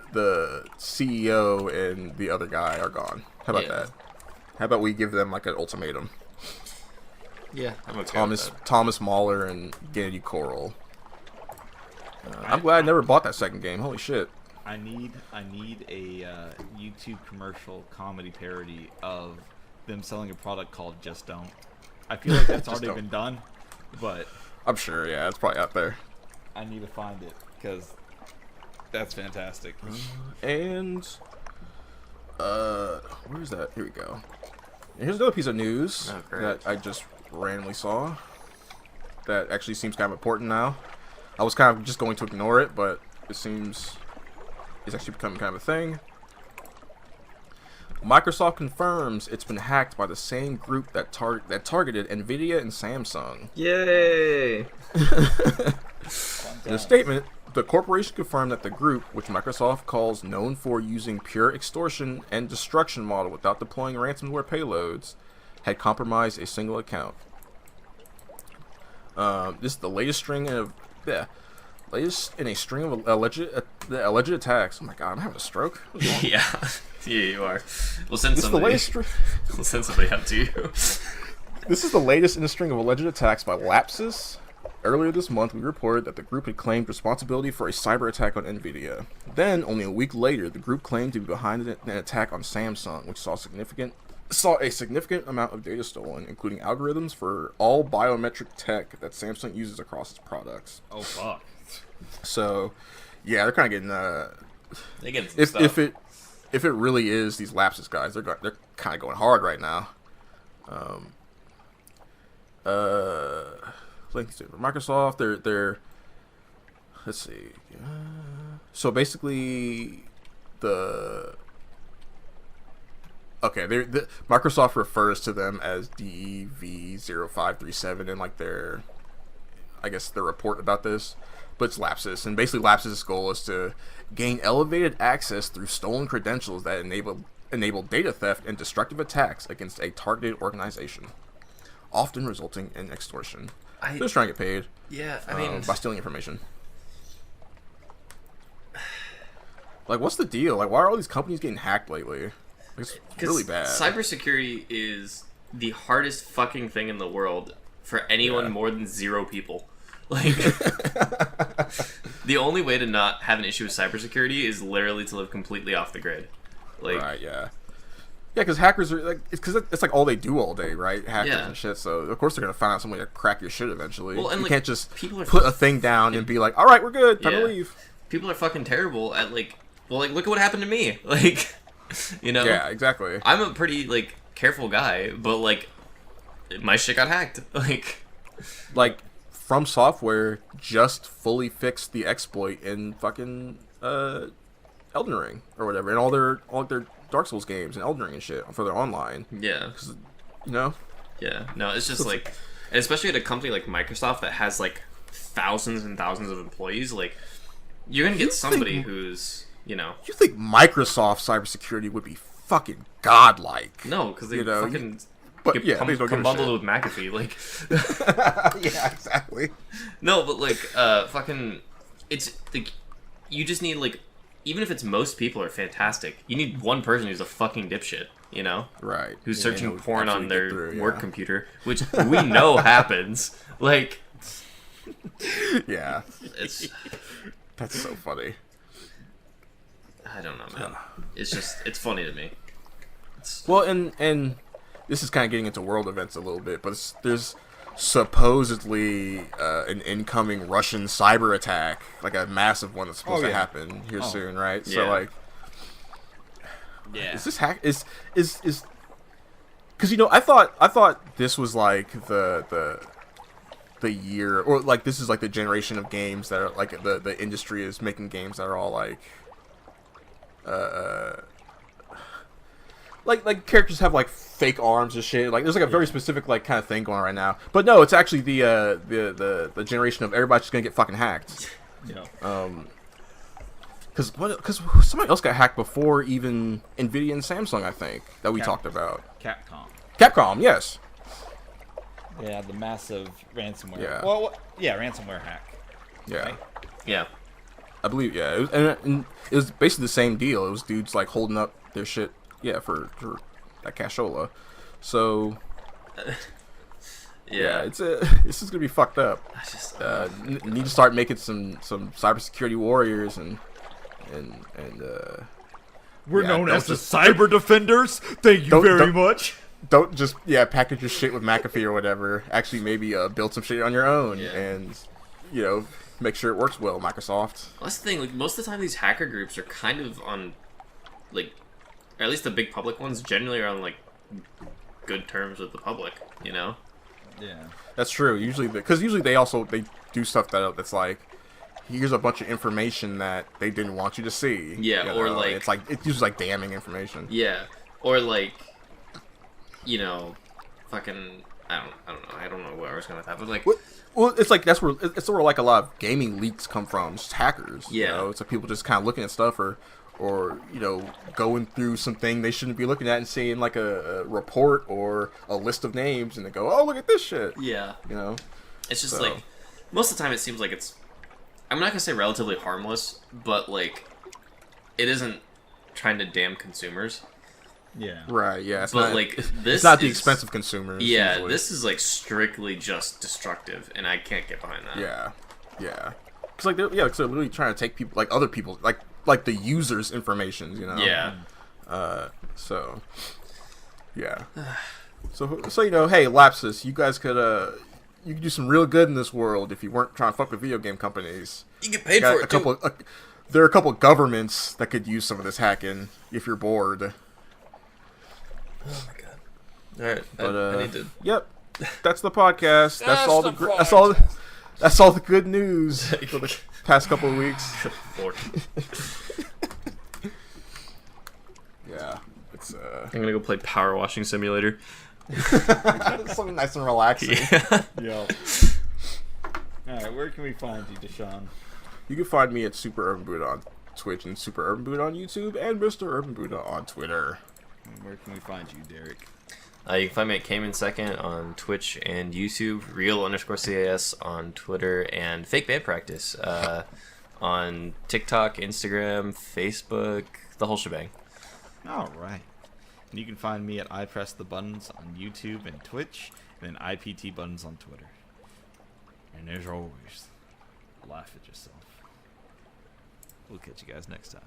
[SPEAKER 2] CEO and the other guy are gone. How about that? How about we give them like an ultimatum?
[SPEAKER 1] Yeah, I'm okay with that.
[SPEAKER 2] Thomas Mahler and Gennady Coral. I'm glad I never bought that second game. Holy shit!
[SPEAKER 3] I need a YouTube commercial comedy parody of them selling a product called Just Don't. I feel like that's already been done, but
[SPEAKER 2] I'm sure. Yeah, it's probably out there.
[SPEAKER 3] I need to find it because that's fantastic.
[SPEAKER 2] And where is that? Here we go. And here's another piece of news that I just randomly saw that actually seems kind of important now. I was kind of just going to ignore it, but it seems it's actually becoming kind of a thing. Microsoft confirms it's been hacked by the same group that targeted Nvidia and Samsung.
[SPEAKER 1] Yay!
[SPEAKER 2] In a statement, the corporation confirmed that the group, which Microsoft calls known for using pure extortion and destruction model without deploying ransomware payloads, had compromised a single account. This is the latest in a string of alleged attacks. Oh my god, I'm having a stroke.
[SPEAKER 1] Yeah, you are. We'll send
[SPEAKER 2] This
[SPEAKER 1] somebody.
[SPEAKER 2] is the latest.
[SPEAKER 1] We'll send somebody up to you.
[SPEAKER 2] This is the latest in a string of alleged attacks by Lapsus. Earlier this month, we reported that the group had claimed responsibility for a cyber attack on Nvidia. Then, only a week later, the group claimed to be behind an attack on Samsung, which saw a significant amount of data stolen, including algorithms for all biometric tech that Samsung uses across its products.
[SPEAKER 3] Oh fuck!
[SPEAKER 2] So, yeah, they're kind of getting
[SPEAKER 1] They get some stuff.
[SPEAKER 2] if it really is these Lapsus guys, they're kind of going hard right now. Links to Microsoft. They're let's see. So basically, Microsoft refers to them as DEV0537 in like their report about this, but it's Lapsus, and basically Lapsus' goal is to gain elevated access through stolen credentials that enable data theft and destructive attacks against a targeted organization, often resulting in extortion. They're just trying to get paid.
[SPEAKER 1] Yeah, I mean,
[SPEAKER 2] by stealing information. Like, what's the deal? Like, why are all these companies getting hacked lately? It's really bad.
[SPEAKER 1] Cybersecurity is the hardest fucking thing in the world for anyone more than 0 people. Like, the only way to not have an issue with cybersecurity is literally to live completely off the grid. Like,
[SPEAKER 2] right? Yeah. Yeah, because hackers are like, it's like all they do all day, right? Hackers and shit. So of course they're gonna find out some way to crack your shit eventually.
[SPEAKER 1] Well, and
[SPEAKER 2] you
[SPEAKER 1] like,
[SPEAKER 2] can't just
[SPEAKER 1] put
[SPEAKER 2] a thing down and be like, all right, we're good, time to leave.
[SPEAKER 1] People are fucking terrible at like look at what happened to me. Like,
[SPEAKER 2] Yeah, exactly.
[SPEAKER 1] I'm a pretty like careful guy, but like my shit got hacked.
[SPEAKER 2] Like From Software just fully fixed the exploit in fucking Elden Ring or whatever, and all their Dark Souls games and Elden Ring and shit for their online.
[SPEAKER 1] Yeah.
[SPEAKER 2] Yeah,
[SPEAKER 1] no, it's just like, and especially at a company like Microsoft that has like thousands and thousands of employees, like you're gonna get somebody who's, You
[SPEAKER 2] think Microsoft cybersecurity would be fucking godlike?
[SPEAKER 1] No, because they fucking
[SPEAKER 2] come
[SPEAKER 1] bundled with McAfee, like.
[SPEAKER 2] Yeah, exactly.
[SPEAKER 1] No, but like, fucking, it's like, you just need like even if it's most people are fantastic, you need one person who's a fucking dipshit, you know?
[SPEAKER 2] Right.
[SPEAKER 1] Who's
[SPEAKER 2] Yeah,
[SPEAKER 1] searching
[SPEAKER 2] who
[SPEAKER 1] porn on
[SPEAKER 2] actually
[SPEAKER 1] their
[SPEAKER 2] get through,
[SPEAKER 1] work
[SPEAKER 2] yeah.
[SPEAKER 1] computer, which we know happens. Like,
[SPEAKER 2] Yeah.
[SPEAKER 1] it's...
[SPEAKER 2] That's so funny.
[SPEAKER 1] I don't know, man. It's funny to me.
[SPEAKER 2] Well, and this is kind of getting into world events a little bit, but there's supposedly an incoming Russian cyber attack, like a massive one that's supposed to happen here soon, right?
[SPEAKER 1] Yeah.
[SPEAKER 2] So like, is this hack? Is because I thought this was like the year, or like this is like the generation of games that are like the industry is making games that are all like characters have like fake arms and shit. Like there's like a very specific like kind of thing going on right now. But no, it's actually the generation of everybody's just gonna get fucking hacked.
[SPEAKER 3] Yeah.
[SPEAKER 2] Because somebody else got hacked before even Nvidia and Samsung, I think, that we talked about. Capcom, yes.
[SPEAKER 3] Yeah, the massive ransomware.
[SPEAKER 2] Yeah.
[SPEAKER 3] Well, yeah, ransomware hack.
[SPEAKER 2] Yeah.
[SPEAKER 3] Right?
[SPEAKER 1] Yeah.
[SPEAKER 2] I believe, yeah. It was, and it was basically the same deal. It was dudes like holding up their shit, for that cashola. So,
[SPEAKER 1] Yeah.
[SPEAKER 2] this is gonna be fucked up.
[SPEAKER 1] I just,
[SPEAKER 2] Need to start making some cybersecurity warriors and
[SPEAKER 3] We're
[SPEAKER 2] yeah,
[SPEAKER 3] known
[SPEAKER 2] don't
[SPEAKER 3] as the
[SPEAKER 2] just-
[SPEAKER 3] cyber defenders. Thank you
[SPEAKER 2] don't-
[SPEAKER 3] very
[SPEAKER 2] don't-
[SPEAKER 3] much.
[SPEAKER 2] don't just package your shit with McAfee or whatever. Actually, maybe build some shit on your own and make sure it works well. Microsoft.
[SPEAKER 1] that's the thing. Like most of the time, these hacker groups are kind of on, like, or at least the big public ones generally are on like good terms with the public. You know.
[SPEAKER 3] Yeah.
[SPEAKER 2] That's true. Usually, because they do stuff that's like, here's a bunch of information that they didn't want you to see.
[SPEAKER 1] Yeah, or like
[SPEAKER 2] it's usually like damning information.
[SPEAKER 1] Yeah, or like, fucking. I don't know where I was going with that, but like.
[SPEAKER 2] Well, it's like that's where like a lot of gaming leaks come from. Just hackers.
[SPEAKER 1] Yeah.
[SPEAKER 2] It's like people just kind of looking at stuff or going through something they shouldn't be looking at and seeing like a report or a list of names and they go, oh, look at this shit.
[SPEAKER 1] Yeah. It's just
[SPEAKER 2] So.
[SPEAKER 1] like most of the time it seems like it's. I'm not gonna say relatively harmless, but like, it isn't trying to damn consumers.
[SPEAKER 3] Yeah.
[SPEAKER 2] Right. Yeah.
[SPEAKER 1] But like this,
[SPEAKER 2] it's not the
[SPEAKER 1] is-
[SPEAKER 2] expensive consumers.
[SPEAKER 1] Yeah,
[SPEAKER 2] usually.
[SPEAKER 1] this is like strictly just destructive, and I can't get behind that.
[SPEAKER 2] Yeah. Yeah. Because like they're literally trying to take people like other people like the users' information.
[SPEAKER 1] Yeah.
[SPEAKER 2] So. Yeah. So hey, Lapsus, you guys could you could do some real good in this world if you weren't trying to fuck with video game companies.
[SPEAKER 1] You get paid
[SPEAKER 2] Got
[SPEAKER 1] for it too.
[SPEAKER 2] There are a couple governments that could use some of this hacking if you're bored.
[SPEAKER 1] Oh my god. All right,
[SPEAKER 2] But
[SPEAKER 1] I need to.
[SPEAKER 2] Yep, that's the podcast. That's all
[SPEAKER 3] the
[SPEAKER 2] That's all the good news for the past couple of weeks.
[SPEAKER 1] Lord.
[SPEAKER 2] Yeah, it's
[SPEAKER 1] I'm gonna go play Power Washing Simulator.
[SPEAKER 2] something nice and relaxing.
[SPEAKER 1] Yeah.
[SPEAKER 3] Yo. Alright, where can we find you, Deshaun?
[SPEAKER 2] You can find me at Super Urban Buddha on Twitch and Super Urban Buddha on YouTube and Mr. Urban Buddha on Twitter.
[SPEAKER 3] And where can we find you, Derek?
[SPEAKER 1] You can find me at Cayman Second on Twitch and YouTube, real_CAS on Twitter, and Fake Band Practice on TikTok, Instagram, Facebook, the whole shebang.
[SPEAKER 3] Alright. And you can find me at I Press the Buttons on YouTube and Twitch, and then IPT Buttons on Twitter. And as always, laugh at yourself. We'll catch you guys next time.